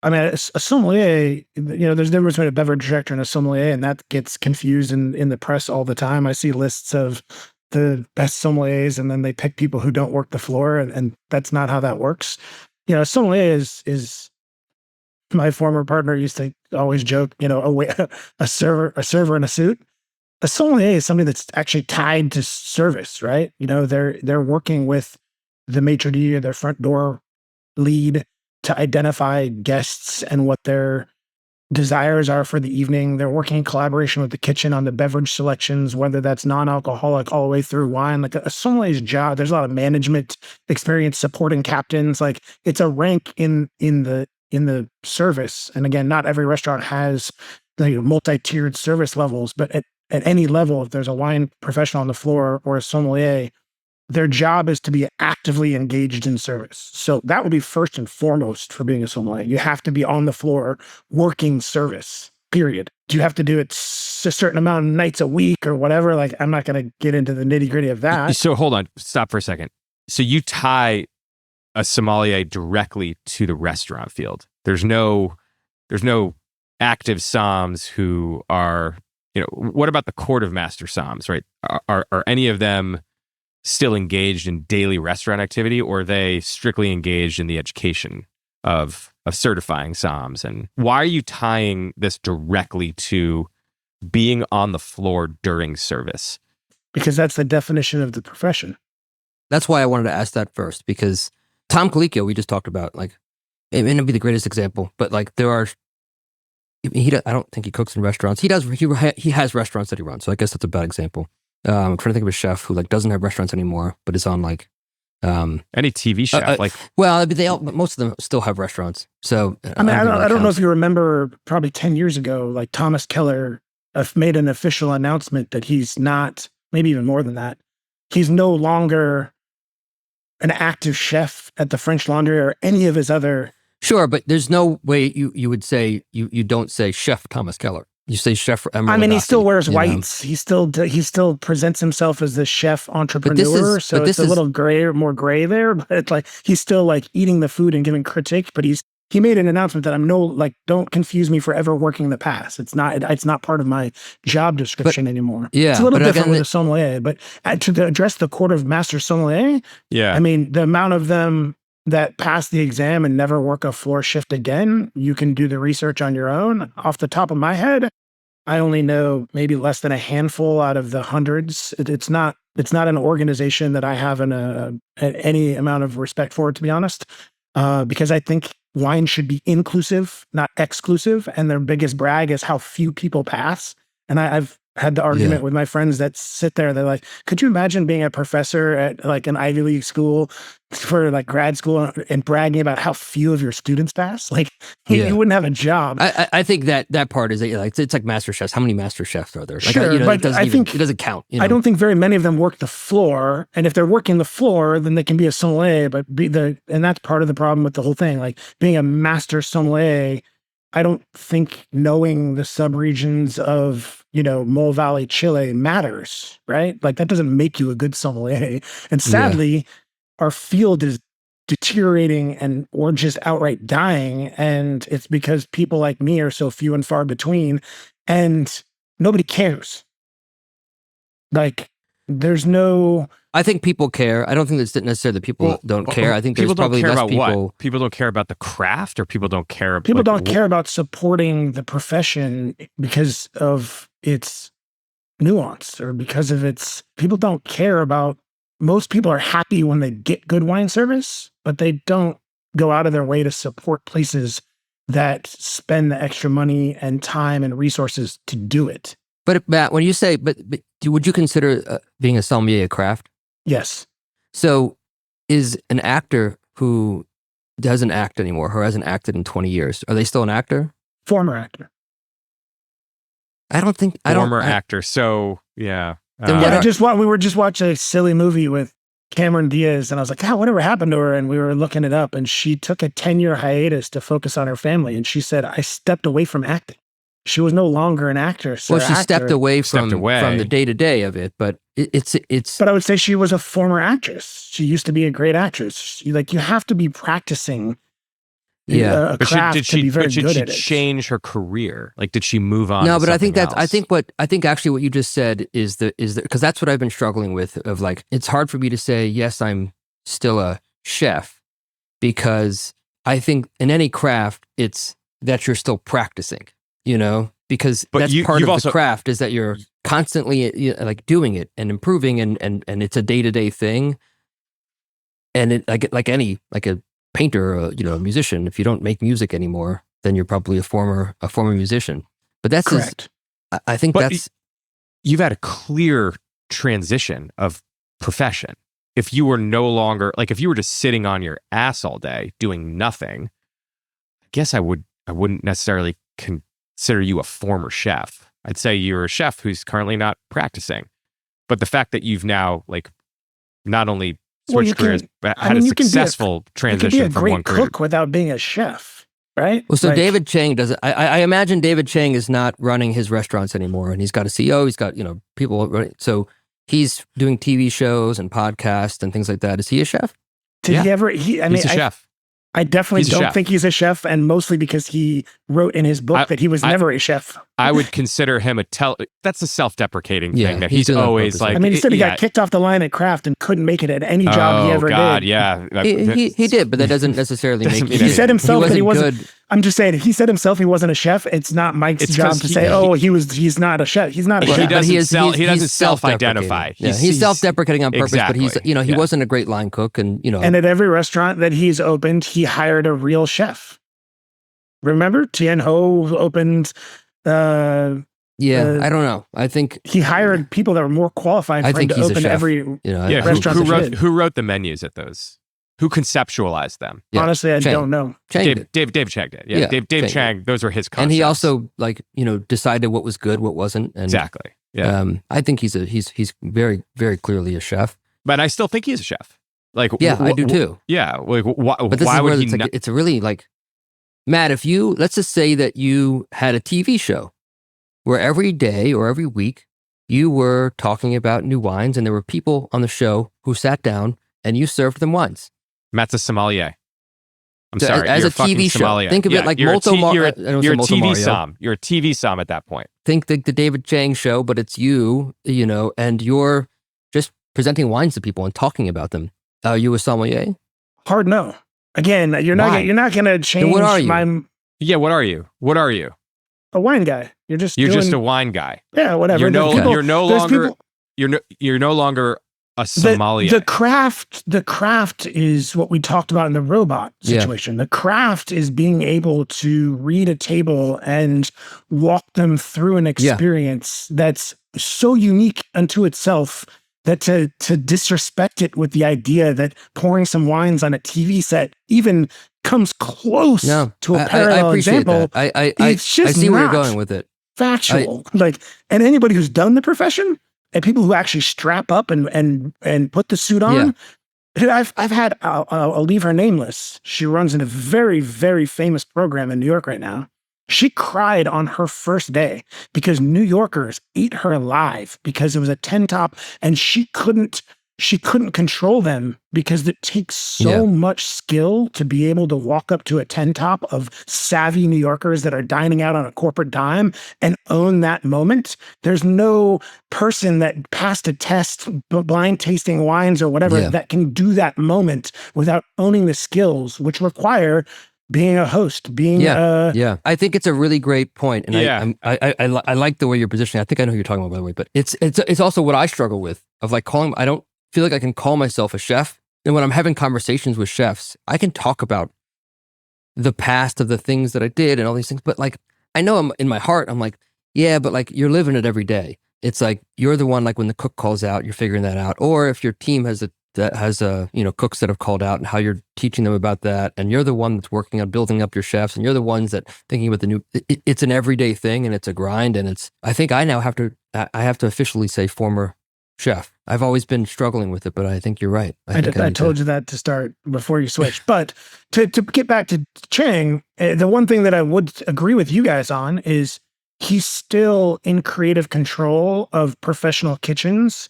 I mean, a sommelier, there's a difference between a beverage director and a sommelier, and that gets confused in the press all the time. I see lists of the best sommeliers, and then they pick people who don't work the floor, and that's not how that works. A sommelier is my former partner used to always joke, a server in a suit. A sommelier is somebody that's actually tied to service, right? They're working with the maitre d' or their front door lead to identify guests and what their desires are for the evening. They're working in collaboration with the kitchen on the beverage selections, whether that's non-alcoholic all the way through wine. Like a sommelier's job, there's a lot of management experience supporting captains. Like it's a rank in the service. And again, not every restaurant has multi-tiered service levels, but at any level, if there's a wine professional on the floor or a sommelier, their job is to be actively engaged in service. So that would be first and foremost for being a sommelier. You have to be on the floor working service, period. Do you have to do it a certain amount of nights a week or whatever? Like, I'm not going to get into the nitty gritty of that. So hold on, stop for a second. So you tie a sommelier directly to the restaurant field. There's no active somms who are, what about the court of master somms, right? Are any of them still engaged in daily restaurant activity, or are they strictly engaged in the education of certifying somms? And why are you tying this directly to being on the floor during service? Because that's the definition of the profession. That's why I wanted to ask that first, because Tom Colicchio, we just talked about, like, it may not be the greatest example, but like there are, I don't think he cooks in restaurants. He has restaurants that he runs, so I guess that's a bad example. I'm trying to think of a chef who like doesn't have restaurants anymore, but is on like any TV chef. Most of them still have restaurants. So I don't know if you remember, probably 10 years ago, like Thomas Keller made an official announcement that he's not, maybe even more than that, he's no longer an active chef at the French Laundry or any of his other. Sure, but there's no way you would say you don't say Chef Thomas Keller. You say Chef Emerald. I mean, he still wears whites. He still presents himself as the chef entrepreneur. So it's a little gray, more gray there. But it's like he's still like eating the food and giving critique. But he made an announcement that don't confuse me for ever working the pass. It's not part of my job description anymore. Yeah, it's a little different with a sommelier. But to address the court of master sommelier, I mean, the amount of them that pass the exam and never work a floor shift again, you can do the research on your own. Off the top of my head, I only know maybe less than a handful out of the hundreds. It's not an organization that I have any amount of respect for, to be honest, because I think wine should be inclusive, not exclusive. And their biggest brag is how few people pass. And I've had the argument with my friends that sit there. They're like, could you imagine being a professor at like an Ivy League school for like grad school and bragging about how few of your students pass? Like you wouldn't have a job. I think that part is like, it's like master chefs. How many master chefs are there? Like, sure, but it doesn't count. I don't think very many of them work the floor. And if they're working the floor, then they can be a sommelier, and that's part of the problem with the whole thing. Like being a master sommelier, I don't think knowing the subregions of, Mole Valley, Chile matters, right? Like that doesn't make you a good sommelier. And sadly, our field is deteriorating or just outright dying. And it's because people like me are so few and far between, and nobody cares. Like there's no... I think people care. I don't think it's necessarily that people don't care. I think there's probably less people. What? People don't care about the craft, or people don't care. People don't care about supporting the profession because of its nuance or because of its. People don't care about. Most people are happy when they get good wine service, but they don't go out of their way to support places that spend the extra money and time and resources to do it. But Matt, when you say, but would you consider being a sommelier a craft? Yes. So is an actor who doesn't act anymore, who hasn't acted in 20 years, are they still an actor? Former actor. Former actor. So, yeah. We were just watching a silly movie with Cameron Diaz, and I was like, God, whatever happened to her? And we were looking it up, and she took a 10-year hiatus to focus on her family. And she said, I stepped away from acting. She was no longer an actress. Well, she stepped away from the day-to-day of it, but it's. But I would say she was a former actress. She used to be a great actress. You have to be practicing. A craft to be very good at it. Did she change her career? Like, did she move on? No, but I think actually what you just said is because that's what I've been struggling with. Of like, it's hard for me to say yes, I'm still a chef, because I think in any craft it's that you're still practicing. Because that's part of the craft, is that you're constantly like doing it and improving, and it's a day-to-day thing. And it like a painter or a musician, if you don't make music anymore, then you're probably a former musician. But that's correct. I think that's you've had a clear transition of profession. If you were no longer if you were just sitting on your ass all day doing nothing, I guess I wouldn't necessarily consider you a former chef. I'd say you're a chef who's currently not practicing. But the fact that you've now not only switched careers, but had a successful transition from one career. You can be a great cook without being a chef, right? Well, so David Chang does it. I imagine David Chang is not running his restaurants anymore, and he's got a CEO. He's got people running. So he's doing TV shows and podcasts and things like that. Is he a chef? Did he ever? He's a chef. I definitely don't think he's a chef, and mostly because he wrote in his book that he was never a chef. I would consider him that's a self-deprecating thing that he's always like. I mean, he said he got kicked off the line at Kraft and couldn't make it at any job he ever did. Yeah, he did, but that doesn't necessarily make. He said himself that he wasn't good. I'm just saying, he said himself he wasn't a chef. It's not Mike's job to say, he's not a chef. He's not a chef. He doesn't self-identify. Yeah, he's self-deprecating on purpose, but he wasn't a great line cook, and And at every restaurant that he's opened, he hired a real chef. Remember, Tien Ho opened. I don't know. I think he hired people that were more qualified for him to open every restaurant. Who wrote the menus at those? Who conceptualized them? Yeah. Honestly, I don't know. David Chang did. Yeah, David Chang. Those were his concepts. And he also decided what was good, what wasn't. And, exactly. Yeah. I think he's very, very clearly a chef. But I still think he's a chef. I do too. Yeah. But this why is would where he? It's a really Matt. If let's just say that you had a TV show where every day or every week you were talking about new wines, and there were people on the show who sat down and you served them wines. Matt's a sommelier. I'm sorry. As a TV show, sommelier. Think of it like you're a TV somm. You're a TV somm at that point. Think the David Chang show, but it's you, and you're just presenting wines to people and talking about them. Are you a sommelier? Hard no. Again, you're not going to change. Then what are you? Yeah, what are you? What are you? A wine guy. You're just a wine guy. Yeah, whatever. You're no longer a sommelier. The craft is what we talked about in the robot situation. Yeah. The craft is being able to read a table and walk them through an experience that's so unique unto itself that to disrespect it with the idea that pouring some wines on a TV set even comes close to a parallel example. I see where you're going with it. Factual. And anybody who's done the profession and people who actually strap up and put the suit on. Yeah. I've had, I'll leave her nameless. She runs in a very, very famous program in New York right now. She cried on her first day because New Yorkers ate her alive because it was a 10 top and she couldn't control them because it takes so much skill to be able to walk up to a 10 top of savvy New Yorkers that are dining out on a corporate dime and own that moment. There's no person that passed a test, blind tasting wines or whatever, that can do that moment without owning the skills, which require being a host, I think it's a really great point, and I like the way you're positioning. I think I know who you're talking about, by the way. But it's also what I struggle with of calling. I don't feel like I can call myself a chef, and when I'm having conversations with chefs, I can talk about the past of the things that I did and all these things. But I know I'm in my heart, I'm but you're living it every day. It's you're the one when the cook calls out, you're figuring that out, or if your team has cooks that have called out and how you're teaching them about that. And you're the one that's working on building up your chefs, and you're the ones that thinking about the new, it's an everyday thing and it's a grind. And I think I now have to officially say former chef. I've always been struggling with it, but I think you're right. I told you that to start before you switched. But to get back to Chang, the one thing that I would agree with you guys on is he's still in creative control of professional kitchens.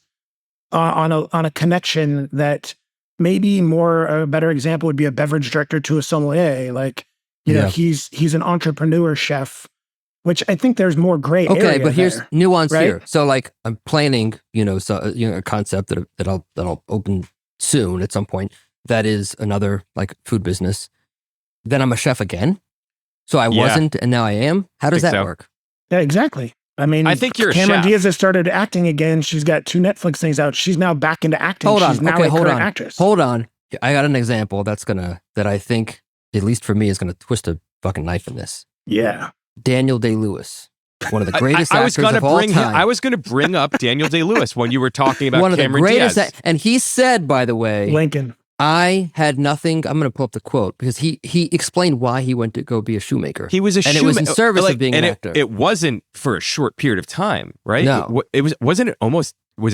On a connection that maybe a better example would be a beverage director to a sommelier. He's an entrepreneur chef, which I think there's more gray area. Okay, but here's nuance here. So I'm planning, a concept that I'll open soon at some point. That is another food business. Then I'm a chef again. So I wasn't, and now I am. How does that work? Yeah, exactly. I mean, I think you're Cameron a chef. Diaz has started acting again. She's got 2 Netflix things out. She's now back into acting. Hold on. She's now a current actress. Hold on. I got an example that I think, at least for me, is going to twist a fucking knife in this. Yeah. Daniel Day-Lewis. One of the greatest actors of all time. I was going to bring up Daniel Day-Lewis when you were talking about Cameron Diaz. And he said, by the way, Lincoln, I had nothing. I'm going to pull up the quote because he explained why he went to go be a shoemaker. He was a shoemaker. And it was in service of being an actor. It wasn't for a short period of time, right? No. Was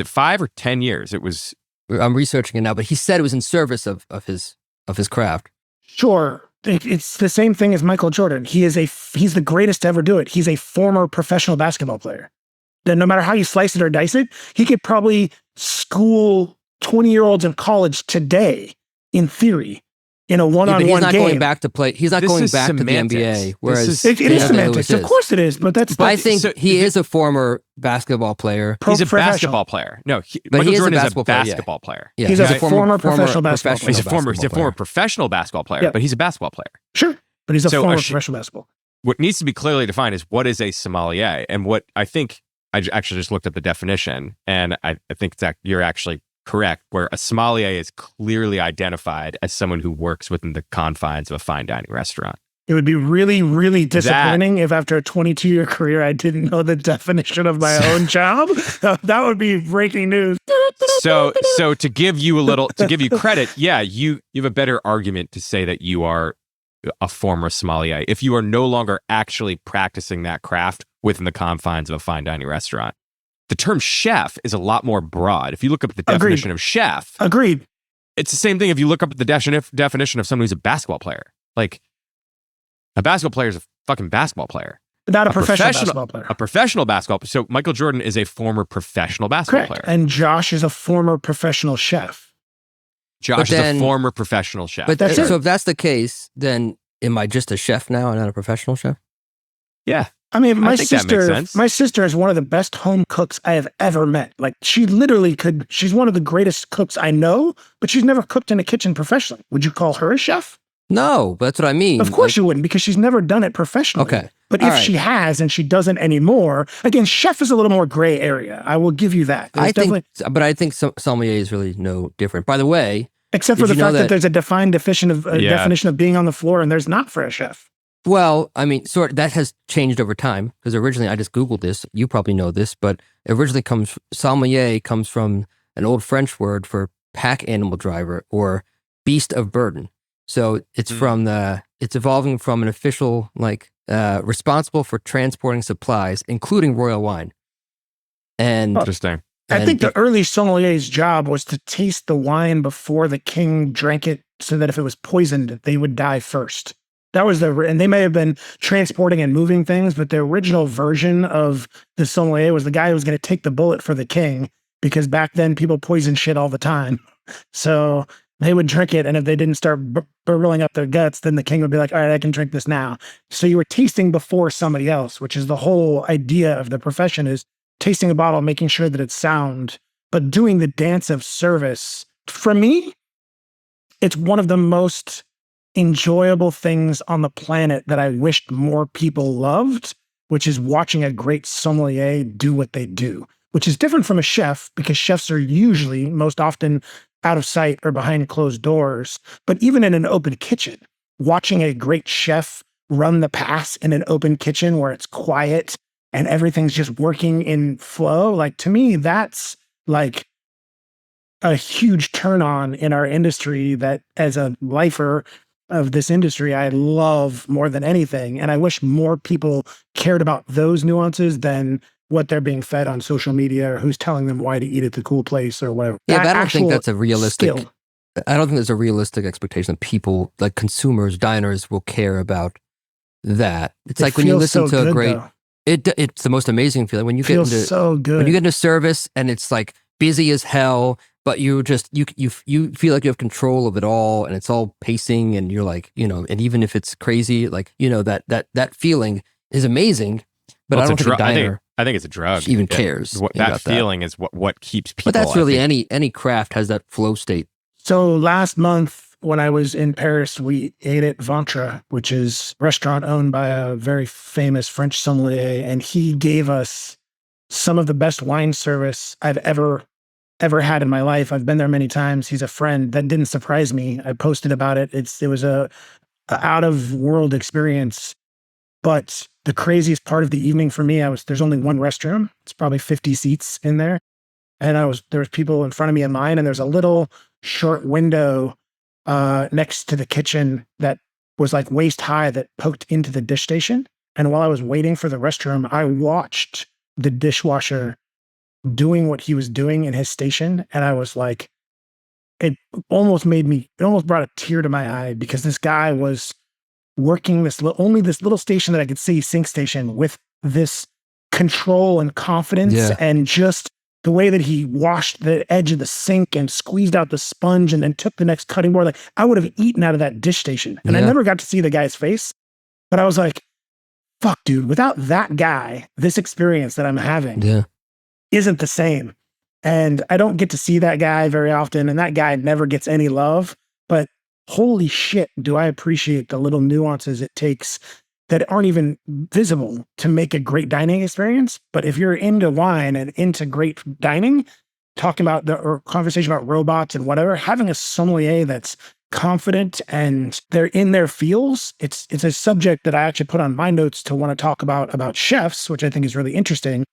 it 5 or 10 years? It was. I'm researching it now, but he said it was in service of his craft. Sure. It's the same thing as Michael Jordan. He's the greatest to ever do it. He's a former professional basketball player. Then no matter how you slice it or dice it, he could probably school 20-year-olds in college today, in theory, in a one-on-one game. He's not going back to play. He's not going back semantics. to the NBA. Whereas it is semantics. Of course it is. But I think he is a former basketball player. He's a basketball player. No, Michael Jordan is a basketball player. Yeah. He's a former professional basketball player. He's a former professional basketball player, but he's a basketball player. Sure, but he's a former professional basketball. What needs to be clearly defined is what is a sommelier, and what I think I actually just looked at the definition, and I think that you're actually correct, where a sommelier is clearly identified as someone who works within the confines of a fine dining restaurant. It would be really, really disappointing if after a 22-year career, I didn't know the definition of my own job. That would be breaking news. So to give you credit, yeah, you have a better argument to say that you are a former sommelier if you are no longer actually practicing that craft within the confines of a fine dining restaurant. The term chef is a lot more broad. If you look up the definition of chef, agreed. It's the same thing if you look up the definition of someone who's a basketball player. Like, a basketball player is a fucking basketball player. Not a professional basketball player. A professional basketball player. So Michael Jordan is a former professional basketball player. And Josh is a former professional chef. Josh is a former professional chef. But so if that's the case, then am I just a chef now and not a professional chef? Yeah. I mean, my sister is one of the best home cooks I have ever met. Like, she literally she's one of the greatest cooks I know, but she's never cooked in a kitchen professionally. Would you call her a chef? No, but that's what I mean. Of course you wouldn't, because she's never done it professionally. Okay. But if she has and she doesn't anymore, again, chef is a little more gray area. I will give you that. I think sommelier is really no different. By the way, except for the fact that there's a defined definition of being on the floor, and there's not for a chef. Well, I mean, that has changed over time, because originally I just Googled this. You probably know this, but originally sommelier comes from an old French word for pack animal driver or beast of burden. So it's it's evolving from an official, responsible for transporting supplies, including royal wine. And interesting. I think the early sommelier's job was to taste the wine before the king drank it, so that if it was poisoned, they would die first. That was and they may have been transporting and moving things, but the original version of the sommelier was the guy who was going to take the bullet for the king, because back then people poisoned shit all the time. So they would drink it, and if they didn't start burling up their guts, then the king would be like, all right, I can drink this now. So you were tasting before somebody else, which is the whole idea of the profession, is tasting a bottle, making sure that it's sound, but doing the dance of service. For me, it's one of the most enjoyable things on the planet that I wished more people loved, which is watching a great sommelier do what they do, which is different from a chef, because chefs are usually most often out of sight or behind closed doors. But even in an open kitchen, watching a great chef run the pass in an open kitchen where it's quiet and everything's just working in flow, like, to me, that's like a huge turn on in our industry that, as a lifer of this industry, I love more than anything. And I wish more people cared about those nuances than what they're being fed on social media, or who's telling them why to eat at the cool place or whatever. Yeah, but I don't think that's a realistic skill. I don't think there's a realistic expectation that people, like consumers, diners, will care about that. It's like when you listen to a great, it's the most amazing feeling when you get into so good. When you get into service and it's like busy as hell, but you feel like you have control of it all, and it's all pacing, and you're like, and even if it's crazy, like, that feeling is amazing. But I don't think a diner, I think it's a drug. Even cares. That feeling is what keeps people. But that's really any craft has that flow state. So last month when I was in Paris, we ate at Ventre, which is a restaurant owned by a very famous French sommelier, and he gave us some of the best wine service I've ever had in my life. I've been there many times. He's a friend. That didn't surprise me. I posted about it. It was a out of world experience. But the craziest part of the evening for me, there's only one restroom. It's probably 50 seats in there. And there was people in front of me in mine, and there's a little short window next to the kitchen that was like waist high that poked into the dish station. And while I was waiting for the restroom, I watched the dishwasher doing what he was doing in his station. And I was like, it almost brought a tear to my eye, because this guy was working this little station that I could see, sink station, with this control and confidence, and just the way that he washed the edge of the sink and squeezed out the sponge and then took the next cutting board. Like, I would have eaten out of that dish station. And I never got to see the guy's face, but I was like, fuck, dude, without that guy, this experience that I'm having isn't the same. And I don't get to see that guy very often, and that guy never gets any love, but holy shit, do I appreciate the little nuances it takes that aren't even visible to make a great dining experience. But if you're into wine and into great dining, talking about or conversation about robots and whatever, having a sommelier that's confident and they're in their feels, it's a subject that I actually put on my notes to want to talk about chefs, which I think is really interesting.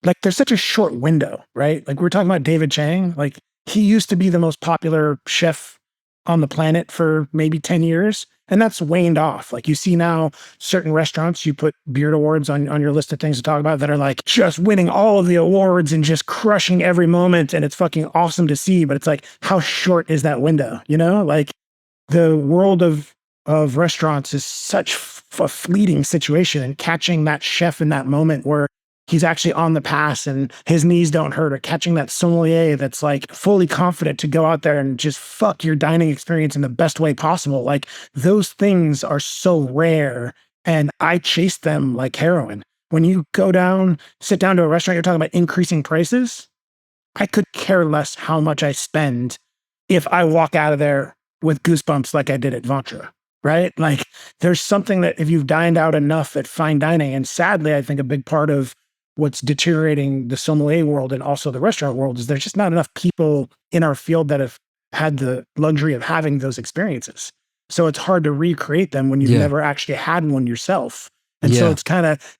Like, there's such a short window, right? Like, we're talking about David Chang. Like, he used to be the most popular chef on the planet for maybe 10 years. And that's waned off. Like, you see now certain restaurants, you put Beard Awards on your list of things to talk about that are like just winning all of the awards and just crushing every moment. And it's fucking awesome to see. But it's like, how short is that window? You know, like, the world of restaurants is such a fleeting situation, and catching that chef in that moment where he's actually on the pass and his knees don't hurt, or catching that sommelier that's like fully confident to go out there and just fuck your dining experience in the best way possible. Like, those things are so rare, and I chase them like heroin. When you sit down to a restaurant, you're talking about increasing prices. I could care less how much I spend if I walk out of there with goosebumps like I did at Ventre, right? Like, there's something that if you've dined out enough at fine dining, and sadly, I think a big part of what's deteriorating the sommelier world and also the restaurant world is there's just not enough people in our field that have had the luxury of having those experiences. So it's hard to recreate them when you've never actually had one yourself. And so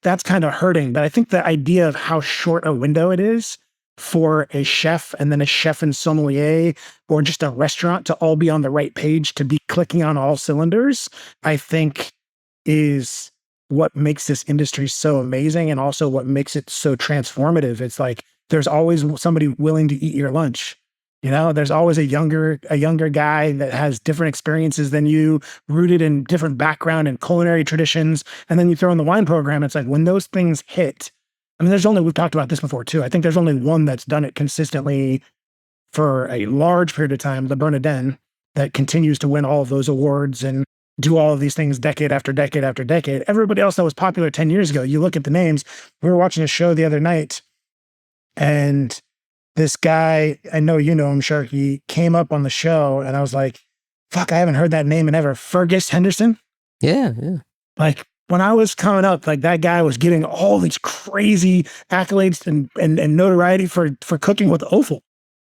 that's kind of hurting. But I think the idea of how short a window it is for a chef and then a chef and sommelier or just a restaurant to all be on the right page, to be clicking on all cylinders, I think is what makes this industry so amazing, and also what makes it so transformative. It's like, there's always somebody willing to eat your lunch. You know, there's always a younger guy that has different experiences than you, rooted in different background and culinary traditions. And then you throw in the wine program. It's like, when those things hit, I mean, we've talked about this before too. I think there's only one that's done it consistently for a large period of time, Le Bernardin, that continues to win all of those awards and do all of these things decade after decade after decade. Everybody else that was popular 10 years ago, you look at the names. We were watching a show the other night, and this guy, I know you know him, Shark, he came up on the show, and I was like, fuck, I haven't heard that name in ever. Fergus Henderson? Yeah. Like, when I was coming up, like, that guy was getting all these crazy accolades and notoriety for cooking with offal.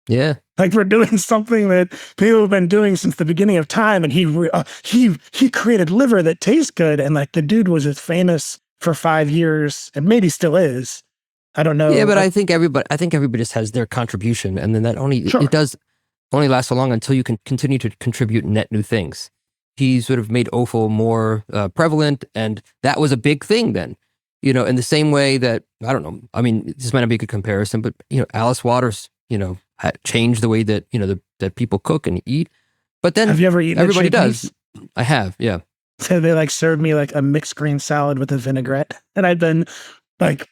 Yeah. Like, we're doing something that people have been doing since the beginning of time. And he created liver that tastes good. And like, the dude was as famous for 5 years, and maybe still is. I don't know. Yeah, but I think everybody just has their contribution. And then it does only last so long until you can continue to contribute net new things. He sort of made offal more prevalent, and that was a big thing then. You know, in the same way that, I don't know, I mean, this might not be a good comparison, but, you know, Alice Waters, you know, change the way that, you know, that people cook and eat. But then, have you ever eaten? Everybody does. I have, yeah. So they like served me like a mixed green salad with a vinaigrette, and I'd been like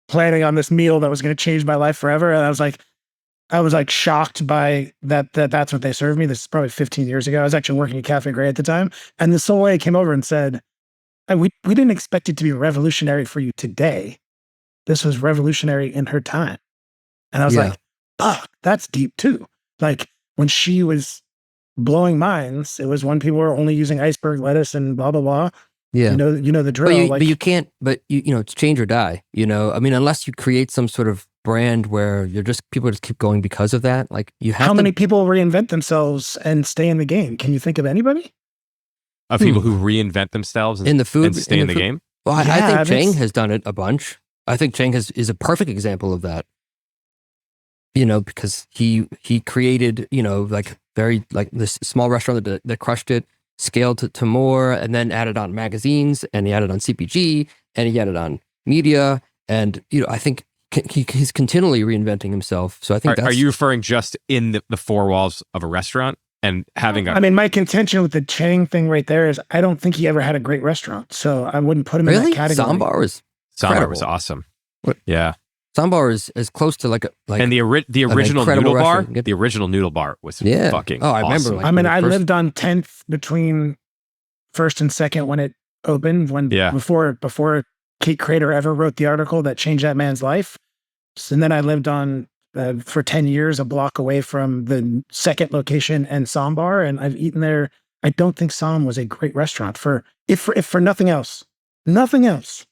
planning on this meal that was going to change my life forever. And I was like shocked by that's what they served me. This is probably 15 years ago. I was actually working at Cafe Grey at the time, and the sommelier came over and said, we didn't expect it to be revolutionary for you today. This was revolutionary in her time. And I was like, fuck, that's deep too. Like, when she was blowing minds, it was when people were only using iceberg lettuce and blah, blah, blah. Yeah. You know the drill. But you can't, you know, it's change or die, you know? I mean, unless you create some sort of brand where people just keep going because of that. Like, you have How many people reinvent themselves and stay in the game? Can you think of anybody? of people who reinvent themselves in the food and stay in the game? Well, I think Chang has done it a bunch. I think Chang is a perfect example of that. Because he created, like very like this small restaurant that crushed it, scaled to more, and then added on magazines, and he added on CPG, and he added on media, and I think he's continually reinventing himself. So I think are you referring just in the four walls of a restaurant and having a? I mean, my contention with the Chang thing right there is I don't think he ever had a great restaurant, so I wouldn't put him in that category. Somm Bar was awesome. What? Yeah. Somm Bar is as close to like and the original noodle bar. The original noodle bar was fucking. I awesome. remember. I lived on 10th between 1st and 2nd when it opened. Before Kate Crater ever wrote the article that changed that man's life. And then I lived on for 10 years a block away from the 2nd location and Somm Bar, and I've eaten there. I don't think Somm was a great restaurant for nothing else. Nothing else.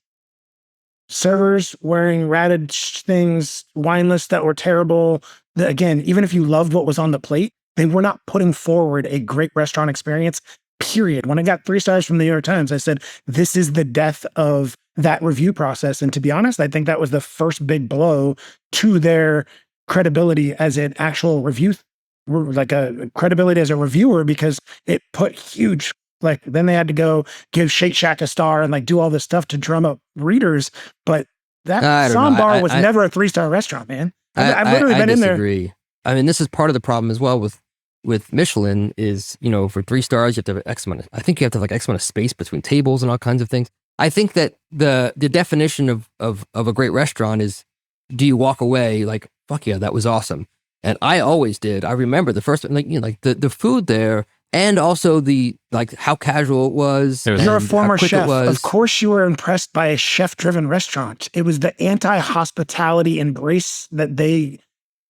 Servers wearing ratted things, wine lists that were terrible. Again, even if you loved what was on the plate, they were not putting forward a great restaurant experience, period. When I got 3 stars from the New York Times, I said, this is the death of that review process. And to be honest, I think that was the first big blow to their credibility as an actual review, like a credibility as a reviewer, because it put huge, like, then they had to go give Shake Shack a star and like do all this stuff to drum up readers. But that Somm Bar was never a 3-star restaurant, man. I've literally been in there. I mean, this is part of the problem as well with Michelin is, for 3 stars, you have to have X amount of, I think you have to have like X amount of space between tables and all kinds of things. I think that the definition of a great restaurant is, do you walk away like, fuck yeah, that was awesome? And I always did. I remember the first, like the food there, and also the like how casual it was. You're a former chef. Of course you were impressed by a chef-driven restaurant. It was the anti-hospitality embrace that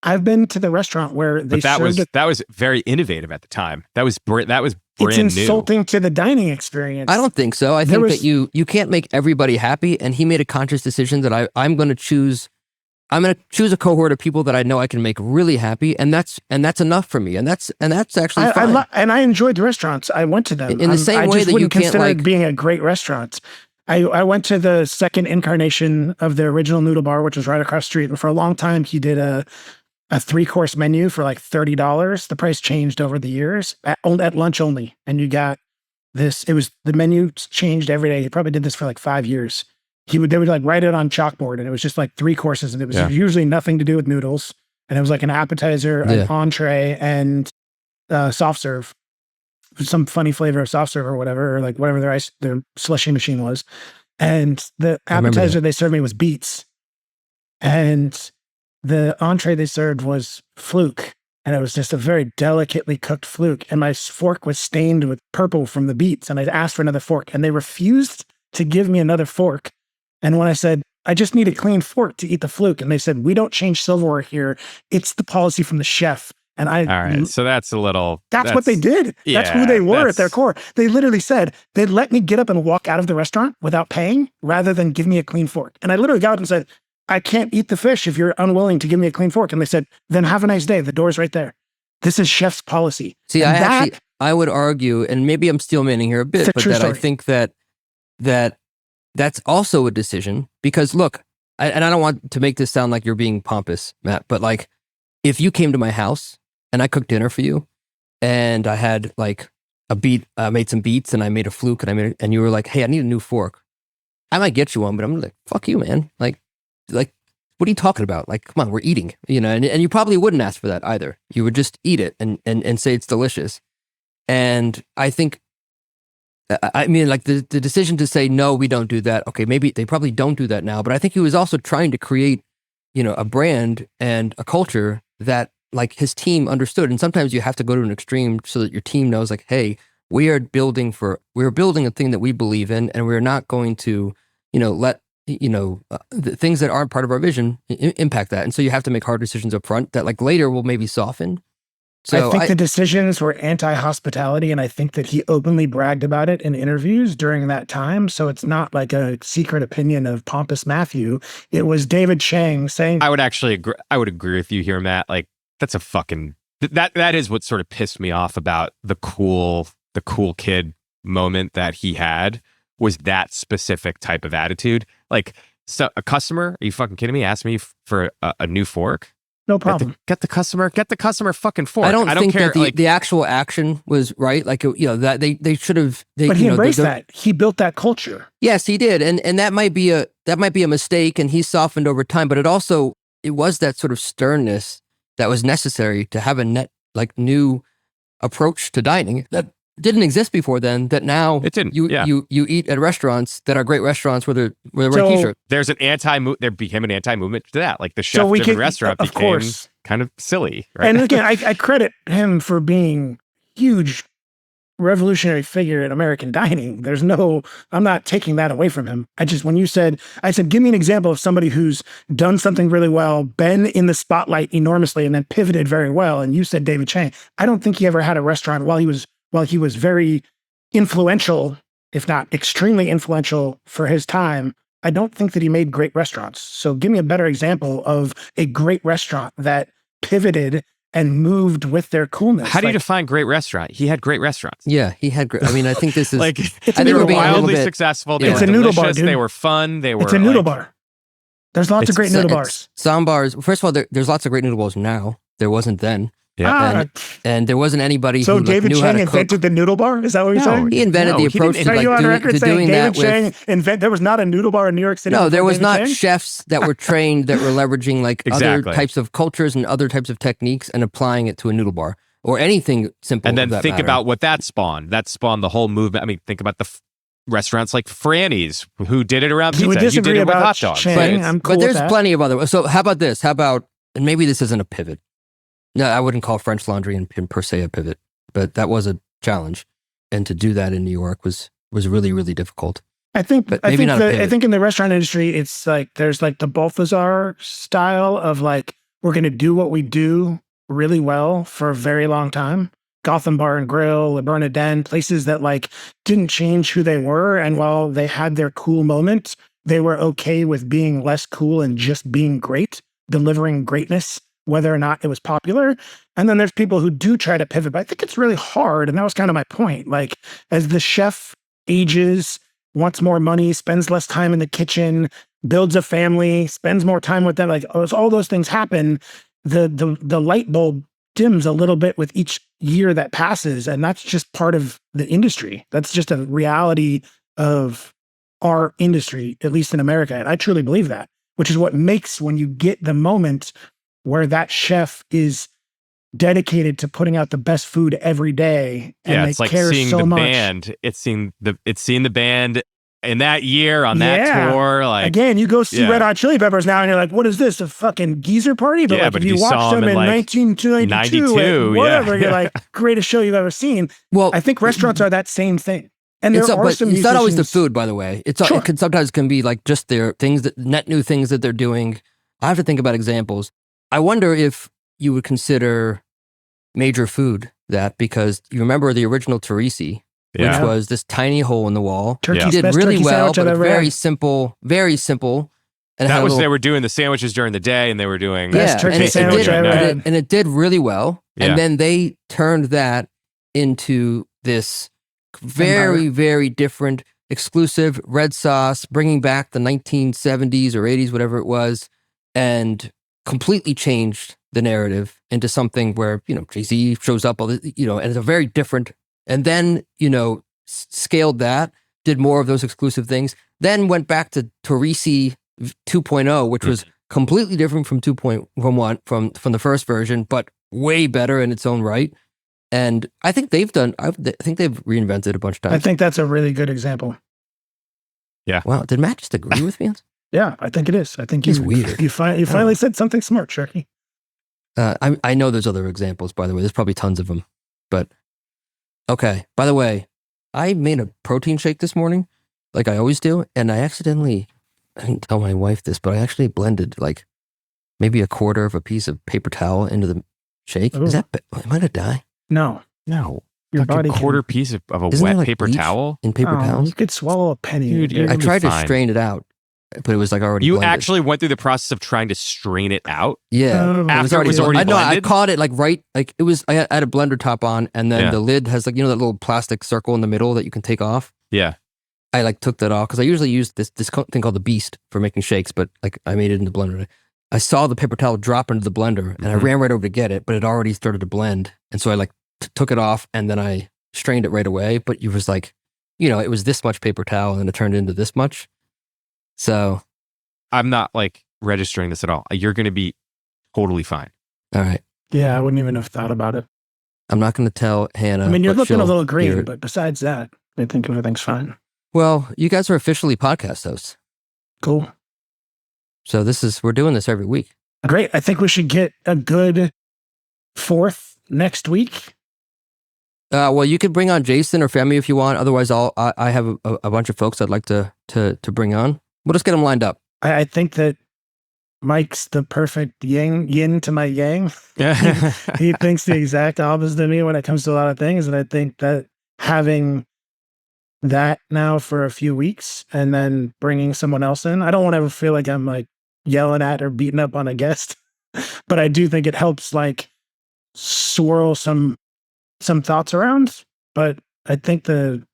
I've been to the restaurant where they served that was very innovative at the time. That was brand new. It's insulting to the dining experience. I don't think so. I think that you can't make everybody happy, and he made a conscious decision that I'm going to choose a cohort of people that I know I can make really happy, and that's enough for me. And that's actually fine. And I enjoyed the restaurants. I went to them in the same way that you can't consider it being a great restaurant. I went to the 2nd incarnation of the original noodle bar, which was right across the street. And for a long time, he did a 3-course menu for like $30. The price changed over the years at lunch only. And you got this. The menu changed every day. He probably did this for like 5 years. They would like write it on chalkboard, and it was just like 3 courses, and it was usually nothing to do with noodles. And it was like an appetizer, an entree, and soft serve, some funny flavor of soft serve or whatever, or like whatever their slushy machine was. And the appetizer they served me was beets, and the entree they served was fluke, and it was just a very delicately cooked fluke. And my fork was stained with purple from the beets, and I asked for another fork, and they refused to give me another fork. And when I said, I just need a clean fork to eat the fluke, and they said, we don't change silverware here. It's the policy from the chef. And all right, so that's what they did. That's who they were at their core. They literally said they'd let me get up and walk out of the restaurant without paying rather than give me a clean fork. And I literally got up and said, I can't eat the fish if you're unwilling to give me a clean fork. And they said, then have a nice day. The door's right there. This is chef's policy. See, I would argue, and maybe I'm steel manning here a bit, but that I think that that's also a decision, because look, and I don't want to make this sound like you're being pompous, Matt, but like if you came to my house and I cooked dinner for you and I had like I made some beets and I made a fluke and you were like, hey, I need a new fork. I might get you one, but I'm like, fuck you, man. Like, what are you talking about? Like, come on, we're eating, and you probably wouldn't ask for that either. You would just eat it and say it's delicious. And I think, I mean, like the decision to say, no, we don't do that. Okay, maybe they probably don't do that now, but I think he was also trying to create, a brand and a culture that like his team understood. And sometimes you have to go to an extreme so that your team knows like, hey, we're building a thing that we believe in, and we're not going to, let, the things that aren't part of our vision impact that. And so you have to make hard decisions up front that like later will maybe soften. So I think the decisions were anti-hospitality, and I think that he openly bragged about it in interviews during that time. So it's not like a secret opinion of pompous Matthew. It was David Chang saying. I would actually agree. I would agree with you here, Matt. Like that's a fucking that is what sort of pissed me off about the cool kid moment that he had was that specific type of attitude. Like, so a customer, are you fucking kidding me? Asked me for a new fork. No problem. Get the customer a fucking fork. I don't think care, that the actual action was right. Like, that they should have. But he embraced that. He built that culture. Yes, he did, and that might be a mistake, and he softened over time. But it was that sort of sternness that was necessary to have a new approach to dining that didn't exist before then, that now it didn't. You eat at restaurants that are great restaurants where they're wearing t-shirts. There became an anti-movement to that. Like the chef-driven restaurant became kind of silly. Right? And again, I credit him for being huge revolutionary figure in American dining. I'm not taking that away from him. When you said, give me an example of somebody who's done something really well, been in the spotlight enormously, and then pivoted very well. And you said David Chang. I don't think he ever had a restaurant while he was very influential, if not extremely influential for his time. I don't think that he made great restaurants. So give me a better example of a great restaurant that pivoted and moved with their coolness. How do you define great restaurant? He had great restaurants. Yeah, he had great. I mean, I think this is they were wildly successful. They were delicious. Noodle bar, dude. They were fun. It's a noodle bar. There's lots of great noodle bars. Somm bars. First of all, there's lots of great noodle bars now. There wasn't then. Yeah. And there wasn't anybody who David knew Chang how to invented the noodle bar? Is that what you're saying? He invented the approach to doing that with... There was not a noodle bar in New York City? No, there was not chefs that were trained that were leveraging other types of cultures and other types of techniques and applying it to a noodle bar or anything simple. And then think about what that spawned. That spawned the whole movement. I mean, think about the restaurants like Franny's who did it around pizza. You did it with hot dogs. But there's plenty of other... So how about this? And maybe this isn't a pivot. No, I wouldn't call French Laundry and per se a pivot, but that was a challenge. And to do that in New York was really, really difficult. I think in the restaurant industry, it's like there's like the Balthazar style of like, we're going to do what we do really well for a very long time. Gotham Bar and Grill, Le Bernardin, places that like didn't change who they were. And while they had their cool moment, they were okay with being less cool and just being great, delivering greatness, whether or not it was popular. And then there's people who do try to pivot, but I think it's really hard. And that was kind of my point. Like, as the chef ages, wants more money, spends less time in the kitchen, builds a family, spends more time with them, like as all those things happen, the light bulb dims a little bit with each year that passes. And that's just part of the industry. That's just a reality of our industry, at least in America. And I truly believe that, which is what makes, when you get the moment where that chef is dedicated to putting out the best food every day, and it's like seeing the band. It's seeing the band in that year on that tour. Like, again, you go see Red Hot Chili Peppers now, and you're like, "What is this? A fucking geezer party?" But like, if you watched them in 1992, whatever, you're like, "Greatest show you've ever seen." Well, I think restaurants are that same thing. And there are some. It's not always the food, by the way. It sometimes can be like just their things, net new things that they're doing. I have to think about examples. I wonder if you would consider Major Food that, because you remember the original Teresi, which was this tiny hole in the wall. Turkey's did best really turkey well, but very simple, very simple. And that was, they were doing the sandwiches during the day, and they were doing best turkey sandwich and it did really well. And then they turned that into this very, very different, exclusive red sauce, bringing back the 1970s or 80s, whatever it was, and completely changed the narrative into something where, Jay-Z shows up, and it's a very different, and then, scaled that, did more of those exclusive things, then went back to Teresi 2.0, which was completely different from from the first version, but way better in its own right. And I think they've reinvented a bunch of times. I think that's a really good example. Yeah. Wow. Did Matt just agree with me? Yeah, I think it is. I think he's weird. You finally said something smart, Sharky. I know there's other examples, by the way. There's probably tons of them. But, okay. By the way, I made a protein shake this morning, like I always do, and I didn't tell my wife this, but I actually blended like maybe a quarter of a piece of paper towel into the shake. Ooh. Am I going to die? No. Your body quarter piece of a wet paper towel in paper towels. You could swallow a penny. Dude, I tried to strain it out. but it was like already You blended. actually went through the process of trying to strain it out? Yeah. After it was already blended? I caught it like right, like it was, I had a blender top on, and then the lid has like, you know, that little plastic circle in the middle that you can take off? Yeah. I like took that off because I usually use this thing called the Beast for making shakes, but like I made it in the blender. I saw the paper towel drop into the blender and I ran right over to get it, but it already started to blend. And so I like took it off and then I strained it right away. But it was like, you know, it was this much paper towel and then it turned into this much. So I'm not like registering this at all. You're going to be totally fine. All right. Yeah, I wouldn't even have thought about it. I'm not going to tell Hannah. I mean, you're looking a little green, but besides that, I think everything's fine. Well, you guys are officially podcast hosts. Cool. So we're doing this every week. Great. I think we should get a good fourth next week. Well, you could bring on Jason or Femi if you want. Otherwise, I have a bunch of folks I'd like to bring on. We'll just get them lined up. I think that Mike's the perfect yin to my yang. He thinks the exact opposite of me when it comes to a lot of things. And I think that having that now for a few weeks and then bringing someone else in, I don't want to ever feel like I'm like yelling at or beating up on a guest, but I do think it helps like swirl some thoughts around. But I think the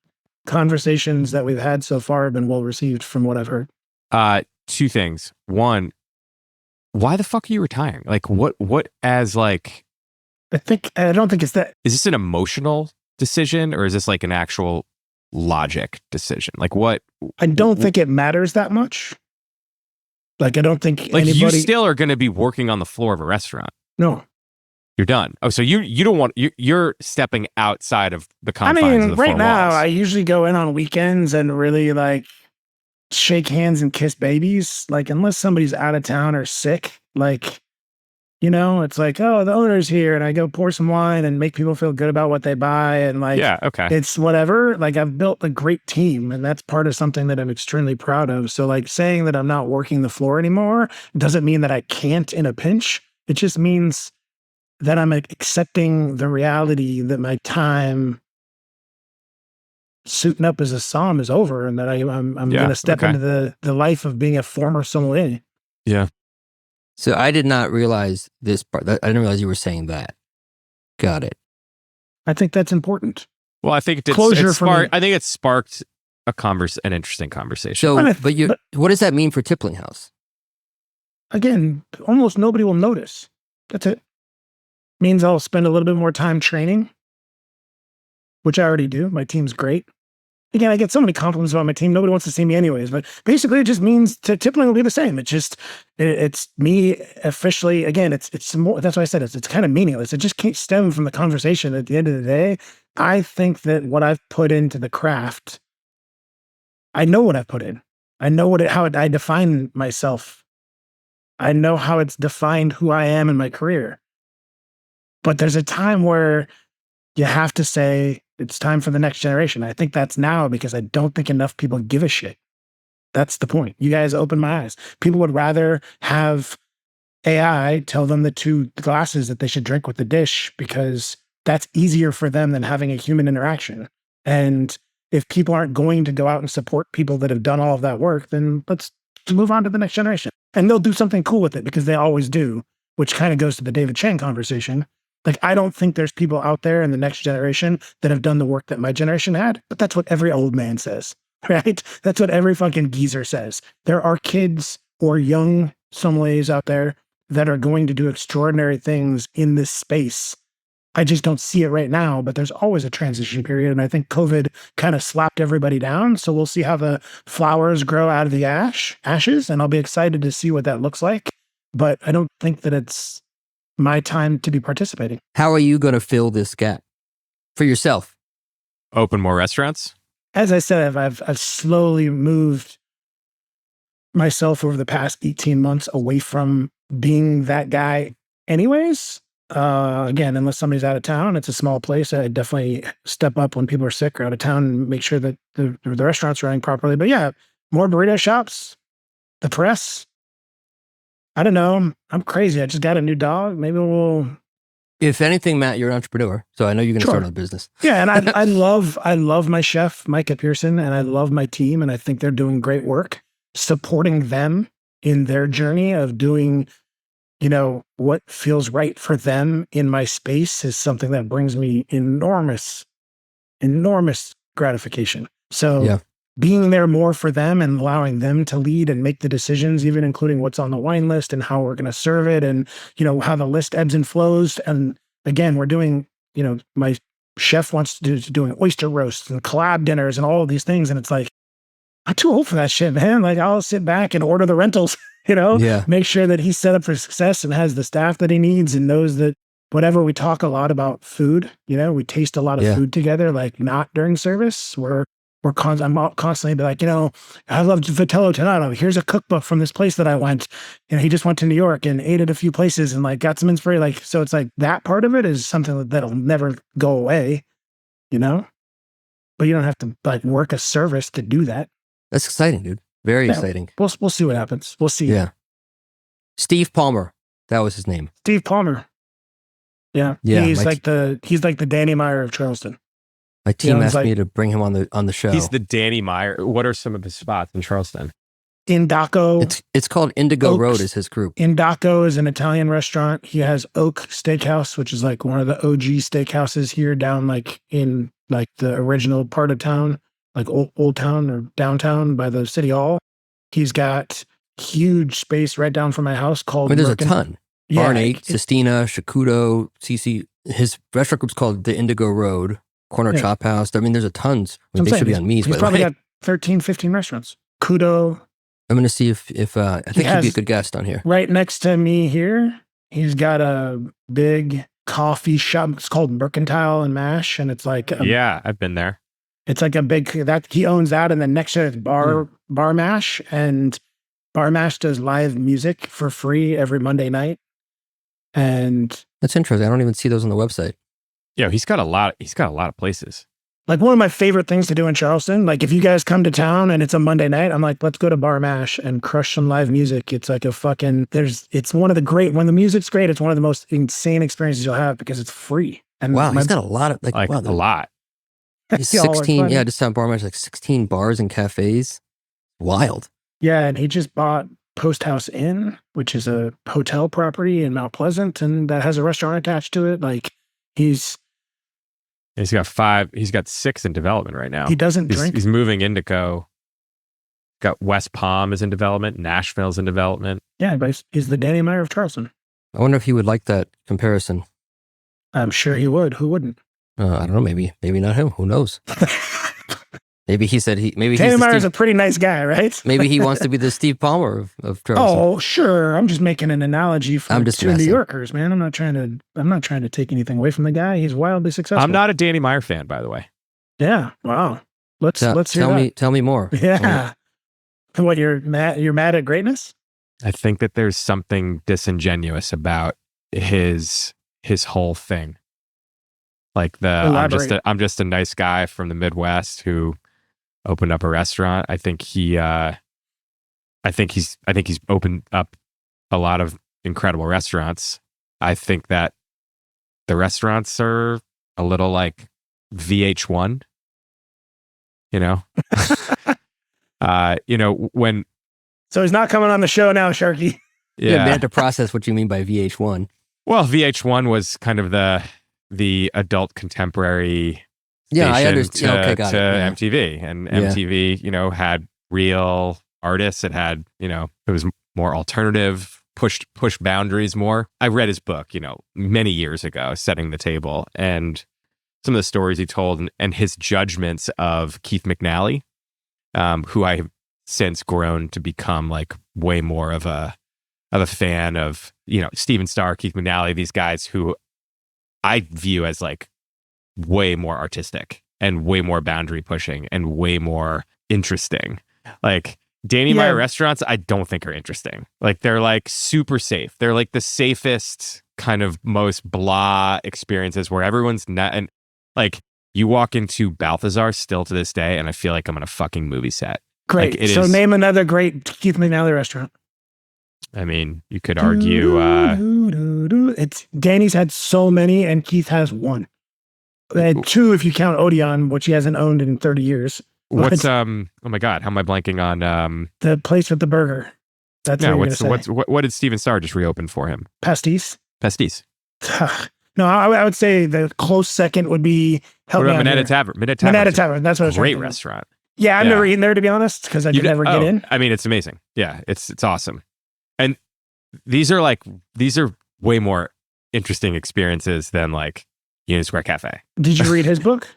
conversations that we've had so far have been well received from what I've heard. Two things. One, why the fuck are you retiring? Like what as like, I don't think it's that. Is this an emotional decision or is this like an actual logic decision? Like what? I don't think it matters that much. Like, I don't think like anybody... you still are going to be working on the floor of a restaurant. No. You're done. Oh, so you don't want, you're stepping outside of the confines of the right four now, walls. I usually go in on weekends and really like shake hands and kiss babies. Like, unless somebody's out of town or sick, like, you know, it's like, oh, the owner's here, and I go pour some wine and make people feel good about what they buy. And like, yeah, okay. It's whatever. Like, I've built a great team, and that's part of something that I'm extremely proud of. So like saying that I'm not working the floor anymore doesn't mean that I can't in a pinch. It just means that I'm accepting the reality that my time suiting up as a somm is over, and that I'm going to step into the life of being a former sommelier. Yeah. So I did not realize this part. I didn't realize you were saying that. Got it. I think that's important. Well, I think Closure for me. I think it sparked an interesting conversation. So, but what does that mean for Tippling House? Again, almost nobody will notice. That's it. Means I'll spend a little bit more time training, which I already do. My team's great. Again, I get so many compliments about my team. Nobody wants to see me anyways, but basically it just means Tippling will be the same. It's me officially, again, it's more, that's why I said it's kind of meaningless. It just can't stem from the conversation. At the end of the day, I think that what I've put into the craft, I know what I've put in. I know I define myself. I know how it's defined who I am in my career. But there's a time where you have to say, it's time for the next generation. I think that's now, because I don't think enough people give a shit. That's the point. You guys open my eyes. People would rather have AI tell them the 2 glasses that they should drink with the dish, because that's easier for them than having a human interaction. And if people aren't going to go out and support people that have done all of that work, then let's move on to the next generation. And they'll do something cool with it, because they always do, which kind of goes to the David Chang conversation. Like, I don't think there's people out there in the next generation that have done the work that my generation had, but that's what every old man says, right? That's what every fucking geezer says. There are kids or young sommeliers out there that are going to do extraordinary things in this space. I just don't see it right now, but there's always a transition period. And I think COVID kind of slapped everybody down. So we'll see how the flowers grow out of the ashes, and I'll be excited to see what that looks like. But I don't think that it's my time to be participating. How are you going to fill this gap for yourself? Open more restaurants? As I said, I've slowly moved myself over the past 18 months away from being that guy anyways. Again, unless somebody's out of town, it's a small place. I definitely step up when people are sick or out of town and make sure that the restaurant's running properly. But yeah, more burrito shops, the press. I don't know. I'm crazy. I just got a new dog. Maybe we'll... If anything, Matt, you're an entrepreneur, so I know you're going to start a business. Yeah, and I love my chef, Micah Pearson, and I love my team, and I think they're doing great work. supporting them in their journey of doing, what feels right for them in my space is something that brings me enormous gratification. So being there more for them and allowing them to lead and make the decisions, even including what's on the wine list and how we're going to serve it and, how the list ebbs and flows. And again, we're doing, my chef wants to doing oyster roasts and collab dinners and all of these things. And it's like, I'm too old for that shit, man. Like, I'll sit back and order the rentals, make sure that he's set up for success and has the staff that he needs and knows that whatever we talk a lot about food, we taste a lot of food together, like not during service. I'm constantly be like, I loved Vitello Tonato. Here's a cookbook from this place that I went. He just went to New York and ate at a few places and like got some inspiration. Like, so it's like that part of it is something that'll never go away, but you don't have to like work a service to do that. That's exciting, dude. Very exciting. We'll see what happens. We'll see. Yeah. Steve Palmer. That was his name. Steve Palmer. Yeah. He's like the Danny Meyer of Charleston. My team asked me to bring him on the show. He's the Danny Meyer. What are some of his spots in Charleston? Indaco. It's called Indigo Road is his group. Indaco is an Italian restaurant. He has Oak Steakhouse, which is like one of the OG steakhouses here down like in like the original part of town, like old town or downtown by the city hall. He's got huge space right down from my house called there's a ton. Barn 8, Sistina, Shakudo, CC. His restaurant group's called the Indigo Road. Corner Chop House. I mean, there's a tons. They should be on Mies. He's probably got 13, 15 restaurants. Kudo. I'm going to see if I think he'd be a good guest on here. Right next to me here, he's got a big coffee shop. It's called Mercantile and Mash, and it's like I've been there. It's like a big that he owns that, and then next to it is Bar Mash, and Bar Mash does live music for free every Monday night. And that's interesting. I don't even see those on the website. Yeah, he's got a lot of places. Like one of my favorite things to do in Charleston, like if you guys come to town and it's a Monday night, I'm like, let's go to Bar Mash and crush some live music. It's like it's one of the great, when the music's great, it's one of the most insane experiences you'll have because it's free. And wow, he's got a lot of a lot. He's 16, just on Bar Mash, like 16 bars and cafes. Wild. Yeah, and he just bought Post House Inn, which is a hotel property in Mount Pleasant, and that has a restaurant attached to it. Like he's got 5. He's got 6 in development right now. He doesn't drink. He's moving Indigo. Got West Palm is in development. Nashville's in development. Yeah, but he's the Danny Meyer of Charleston. I wonder if he would like that comparison. I'm sure he would. Who wouldn't? I don't know. Maybe not him. Who knows? Maybe he said Danny Meyer's a pretty nice guy, right? Maybe he wants to be the Steve Palmer of Charleston. Oh, sure. I'm just making an analogy for two New Yorkers, man. I'm not trying to take anything away from the guy. He's wildly successful. I'm not a Danny Meyer fan, by the way. Yeah. Wow. Let's hear that. Tell me more. Yeah. What, you're mad at greatness? I think that there's something disingenuous about his whole thing. Like I'm just a nice guy from the Midwest who opened up a restaurant. I think he's opened up a lot of incredible restaurants. I think that the restaurants are a little like VH1, when. So he's not coming on the show now, Sharky. Yeah, we have to process what you mean by VH1. Well, VH1 was kind of the adult contemporary. Yeah, I understand. To MTV, and MTV, had real artists. It had, it was more alternative, pushed boundaries more. I read his book, many years ago, Setting the Table, and some of the stories he told, and his judgments of Keith McNally, who I have since grown to become like way more of a fan of, Steven Starr, Keith McNally, these guys who I view as like way more artistic and way more boundary pushing and way more interesting. Like Danny Meyer restaurants, I don't think are interesting. Like they're like super safe. They're like the safest kind of most blah experiences where everyone's not, and like you walk into Balthazar still to this day and I feel like I'm on a fucking movie set. Great. Like, so name another great Keith McNally restaurant. I mean, you could argue it's Danny's had so many and Keith has one. They had 2 if you count Odeon, which he hasn't owned in 30 years. What's oh my God, how am I blanking on the place with the burger? That's what did Steven Starr just reopen for him? Pastis. No, I would say the close second would be Minetta Tavern. Minetta Tavern. That's what I was great restaurant. Yeah, I've never eaten there, to be honest, because I could never get in. I mean, it's amazing. Yeah, it's awesome. And these are way more interesting experiences than like Union Square Cafe. Did you read his book?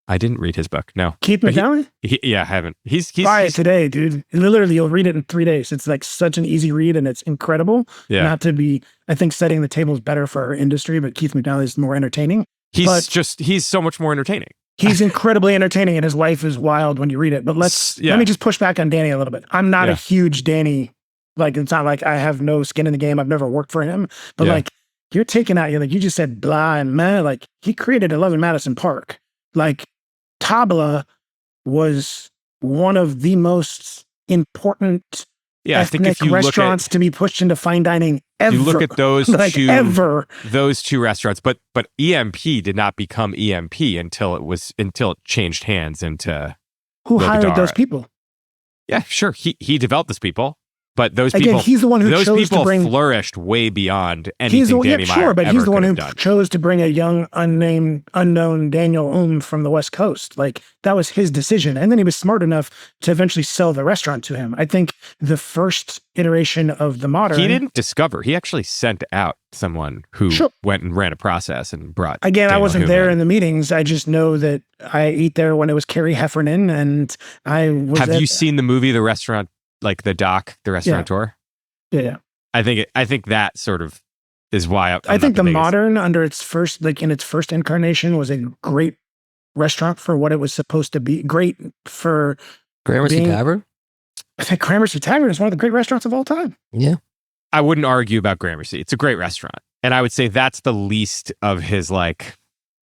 I didn't read his book. No. Keith McNally? Yeah, I haven't. He's buy it today, dude. Literally, you'll read it in 3 days. It's like such an easy read and it's incredible. Yeah. Not to be, I think setting the table is better for our industry, but Keith McNally is more entertaining. He's so much more entertaining. He's incredibly entertaining and his life is wild when you read it. But let me just push back on Danny a little bit. I'm not a huge Danny, like it's not like I have no skin in the game. I've never worked for him, but like you're taking out, you just said blah and meh, like he created 11 Madison Park. Like Tabla was one of the most important ethnic restaurants to be pushed into fine dining ever. You look at those those two restaurants, but EMP did not become EMP until it changed hands into who hired those people. Yeah, sure. He developed those people. But those people, he's the one who chose to bring, flourished way beyond anything Danny Meyer but he's the one who done. chose to bring a young, unknown Daniel from the West Coast. Like that was his decision, and then he was smart enough to eventually sell the restaurant to him. I think the first iteration of the modern, he didn't discover. He actually sent out someone who went and ran a process and brought. Again, Daniel I wasn't there in the meetings. I just know that I ate there when it was Carrie Heffernan, and I was. Have you seen the movie The Restaurant? Like the doc, the restaurateur. Yeah. I think that sort of is why I think the modern under its first, like in its first incarnation, was a great restaurant for what it was supposed to be. Great for Gramercy Tavern. I think Gramercy Tavern is one of the great restaurants of all time. Yeah. I wouldn't argue about Gramercy. It's a great restaurant. And I would say that's the least of his like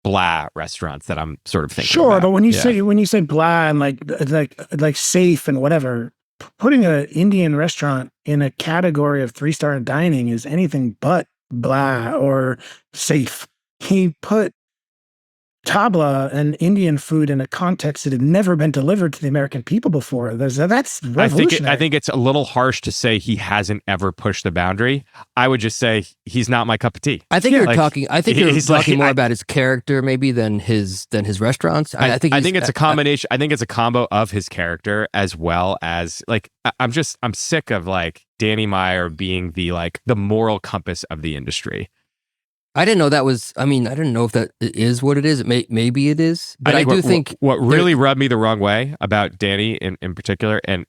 blah restaurants that I'm sort of thinking about. But when you say blah and like safe and whatever, putting an Indian restaurant in a category of 3-star dining is anything but blah or safe. He put tabla and Indian food in a context that had never been delivered to the American people before. That's revolutionary. I think it's a little harsh to say he hasn't ever pushed the boundary. I would just say he's not my cup of tea. I think you're talking more about his character maybe than his restaurants. I think it's a combination. I think it's a combo of his character as well as like I'm sick of like Danny Meyer being the moral compass of the industry. I didn't know that was. I mean, I didn't know if that is what it is. Maybe it is, but I do think what really rubbed me the wrong way about Danny in particular, and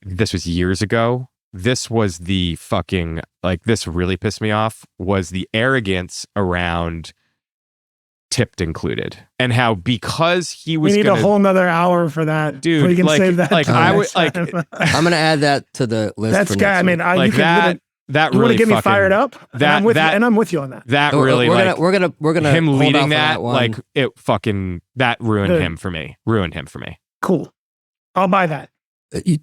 this was years ago. This was the fucking this really pissed me off. Was the arrogance around tipped included, and how because he was. We need a whole nother hour for that, dude. We can save that. I'm gonna add that to the list. That's guy. I mean, that you really want to get me fired up? I'm with you on that. That really we're gonna him leading that that ruined him for me. Cool. I'll buy that.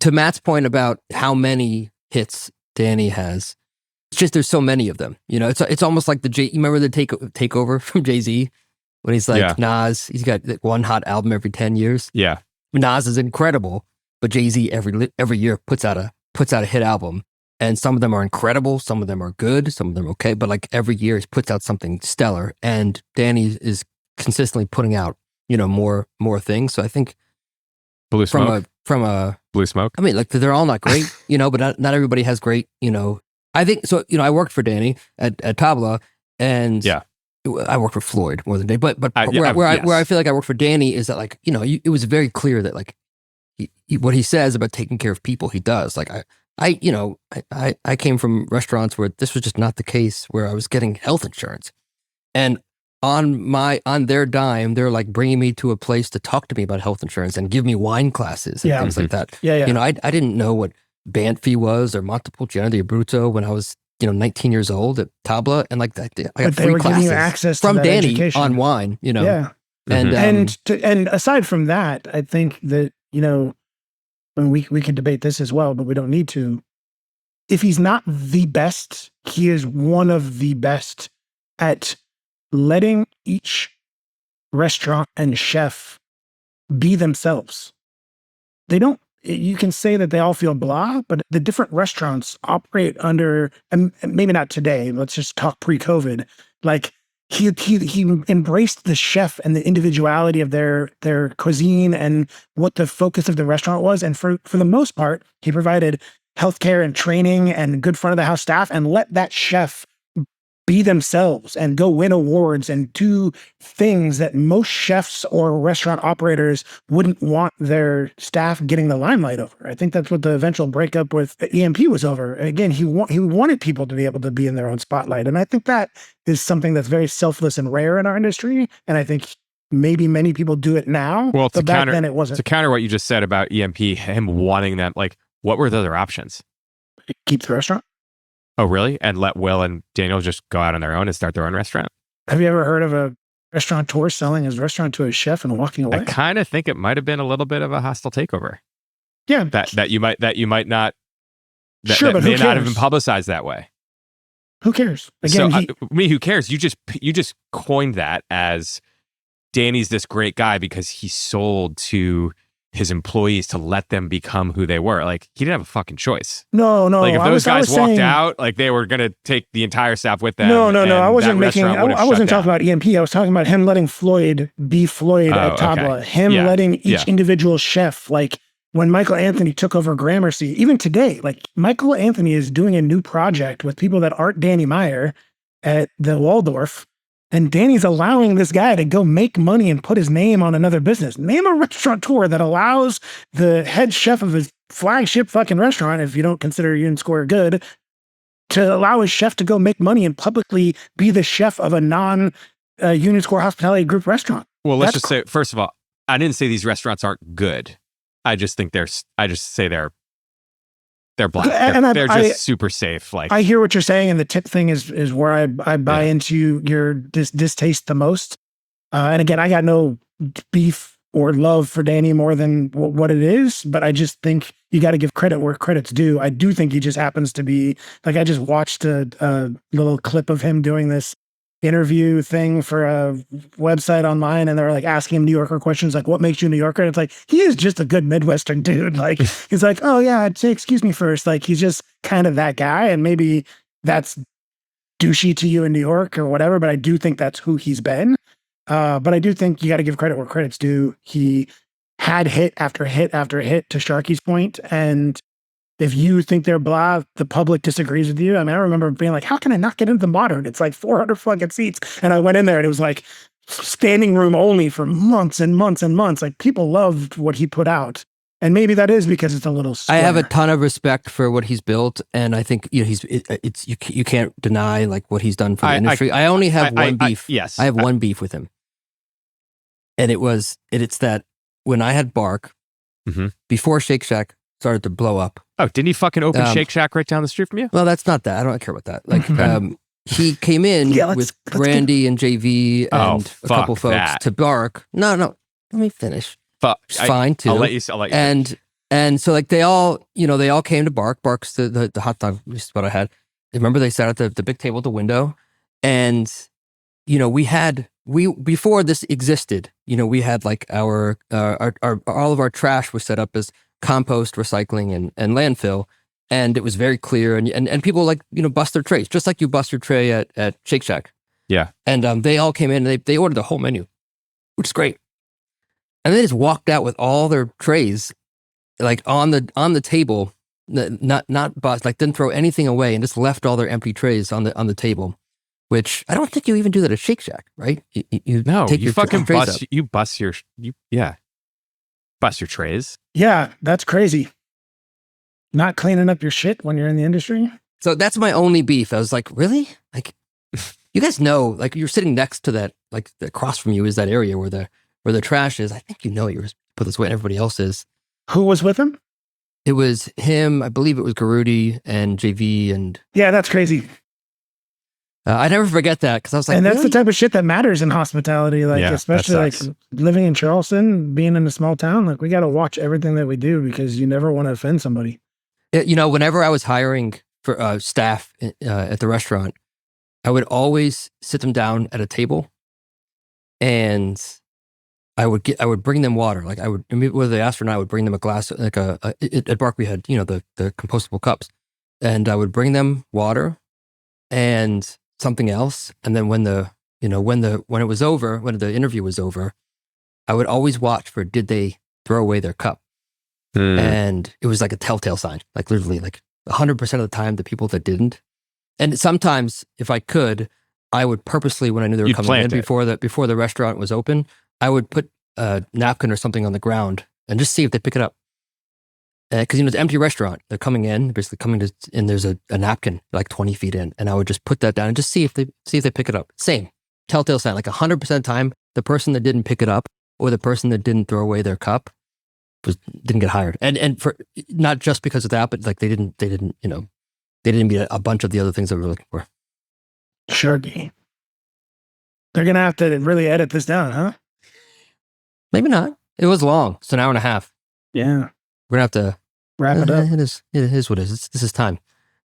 To Matt's point about how many hits Danny has, it's just there's so many of them. You know, it's almost like you remember the takeover from Jay-Z when he's like Nas. He's got one hot album every 10 years. Yeah, Nas is incredible, but Jay-Z every year puts out a hit album. And some of them are incredible, some of them are good, some of them are okay, but like every year he puts out something stellar, and Danny is consistently putting out, more things. So I think Blue Smoke. I mean, like they're all not great, but not everybody has great, I think so. I worked for Danny at Tabla, and I worked for Floyd more than Danny, but where I feel like I worked for Danny is that it was very clear that what he says about taking care of people, he does. Like I came from restaurants where this was just not the case, where I was getting health insurance, and on their dime, they're like bringing me to a place to talk to me about health insurance and give me wine classes and things like that. Yeah. I didn't know what Banffy was or Montepulciano di Abruzzo when I was 19 years old at Tabla, and I got free classes access from to Danny education on wine. Yeah, and aside from that, I think that and we can debate this as well, but we don't need to. If he's not the best, he is one of the best at letting each restaurant and chef be themselves. they don't, you can say that they all feel blah, but the different restaurants operate under, and maybe not today, let's just talk pre-COVID, like he embraced the chef and the individuality of their cuisine and what the focus of the restaurant was. And for the most part, he provided healthcare and training and good front of the house staff, and let that chef be themselves and go win awards and do things that most chefs or restaurant operators wouldn't want their staff getting the limelight over. I think that's what the eventual breakup with EMP was over. Again, he wanted people to be able to be in their own spotlight. And I think that is something that's very selfless and rare in our industry. And I think maybe many people do it now, well, but back then it wasn't. To counter what you just said about EMP, him wanting them, like, what were the other options? Keep the restaurant. Oh, really? And let Will and Daniel just go out on their own and start their own restaurant? Have you ever heard of a restaurateur selling his restaurant to a chef and walking away? I kind of think it might have been a little bit of a hostile takeover. Yeah. That you might not, sure, but who cares? Not have been publicized that way. Who cares? Again, who cares? You just coined that as Danny's this great guy because he sold to his employees to let them become who they were. Like, he didn't have a fucking choice. No. Like, if those guys walked out, like, they were going to take the entire staff with them. No. I wasn't talking about EMP. I was talking about him letting Floyd be Floyd at Tabla. Okay. Letting each individual chef, like, when Michael Anthony took over Gramercy, even today, like, Michael Anthony is doing a new project with people that aren't Danny Meyer at the Waldorf. And Danny's allowing this guy to go make money and put his name on another business. Name a restaurateur that allows the head chef of his flagship fucking restaurant, if you don't consider Union Square good, to allow his chef to go make money and publicly be the chef of a non-Union Square Hospitality Group restaurant. Well, let's just say, first of all, I didn't say these restaurants aren't good. I just think they're black. They're just super safe. Like, I hear what you're saying, and the tip thing is where I buy into your distaste the most. And again, I got no beef or love for Danny more than what it is, but I just think you got to give credit where credit's due. I do think he just happens to be, like, I just watched a little clip of him doing this interview thing for a website online, and they're like asking him New Yorker questions, like, what makes you a New Yorker? And it's like, he is just a good Midwestern dude. Like, he's like, oh yeah, I'd say excuse me first. Like, he's just kind of that guy, and maybe that's douchey to you in New York or whatever, but I do think that's who he's been. But I do think you got to give credit where credit's due. He had hit after hit after hit, to Sharky's point, and if you think they're blah, the public disagrees with you. I mean, I remember being like, how can I not get into the Modern? It's like 400 fucking seats. And I went in there and it was like standing room only for months and months and months. Like, people loved what he put out. And maybe that is because it's a little square. I have a ton of respect for what he's built. And I think, you know, you can't deny like what he's done for the industry. I only have one beef. I have one beef with him. And it's that when I had Bark, before Shake Shack started to blow up. Oh, didn't he fucking open Shake Shack right down the street from you? Well, that's not that. I don't care about that. Like, he came in with Randy and JV and a couple folks to Bark. No, let me finish. It's fine too. I'll let you. And so like they all came to Bark. Bark's the hot dog spot I had. Remember they sat at the big table at the window, and you know we before this existed. You know, we had like our all of our trash was set up as compost, recycling, and landfill, and it was very clear. And people like, you know, bust their trays, just like you bust your tray at Shake Shack. Yeah. And they all came in and they ordered the whole menu, which is great. And they just walked out with all their trays, like on the table, not bust, like didn't throw anything away, and just left all their empty trays on the table. Which I don't think you even do that at Shake Shack, right? You take your fucking trays up. bust your trays. Yeah, that's crazy. Not cleaning up your shit when you're in the industry. So that's my only beef. I was like, really? Like, you guys know, like, you're sitting next to that, like, across from you is that area where the trash is. I think you know you're put this way, and everybody else is. Who was with him? It was him. I believe it was Garudi and JV and. Yeah, that's crazy. I never forget that, because I was like, and that's really? the type of shit that matters in hospitality. Like, especially like living in Charleston, being in a small town, like, we got to watch everything that we do because you never want to offend somebody. You know, whenever I was hiring for staff at the restaurant, I would always sit them down at a table, and I would bring them water. Like whether they asked or not, I would bring them a glass, like at Bark we had, the compostable cups. And I would bring them water and something else. And then when the interview was over, I would always watch for, did they throw away their cup? And it was like a telltale sign, like literally like 100% of the time, the people that didn't. And sometimes if I could, I would purposely, when I knew they were coming in before the restaurant was open, I would put a napkin or something on the ground and just see if they pick it up. Because, it's an empty restaurant. They're coming in, basically coming to, and there's a napkin like 20 feet in. And I would just put that down and just see if they pick it up. Same. Telltale sign. Like 100% of the time, the person that didn't pick it up or the person that didn't throw away their cup didn't get hired. And for not just because of that, but like they didn't meet a bunch of the other things that we were looking for. Sharky. They're going to have to really edit this down, huh? Maybe not. It was long. It's an hour and a half. Yeah. We're going to have to wrap it up. It is what it is. This is time.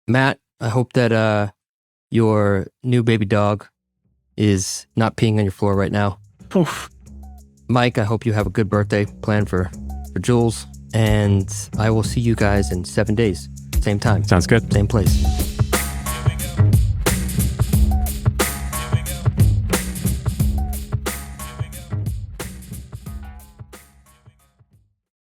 Matt, I hope that your new baby dog is not peeing on your floor right now. Oof. Mike, I hope you have a good birthday planned for Jules. And I will see you guys in 7 days. Same time. Sounds good. Same place.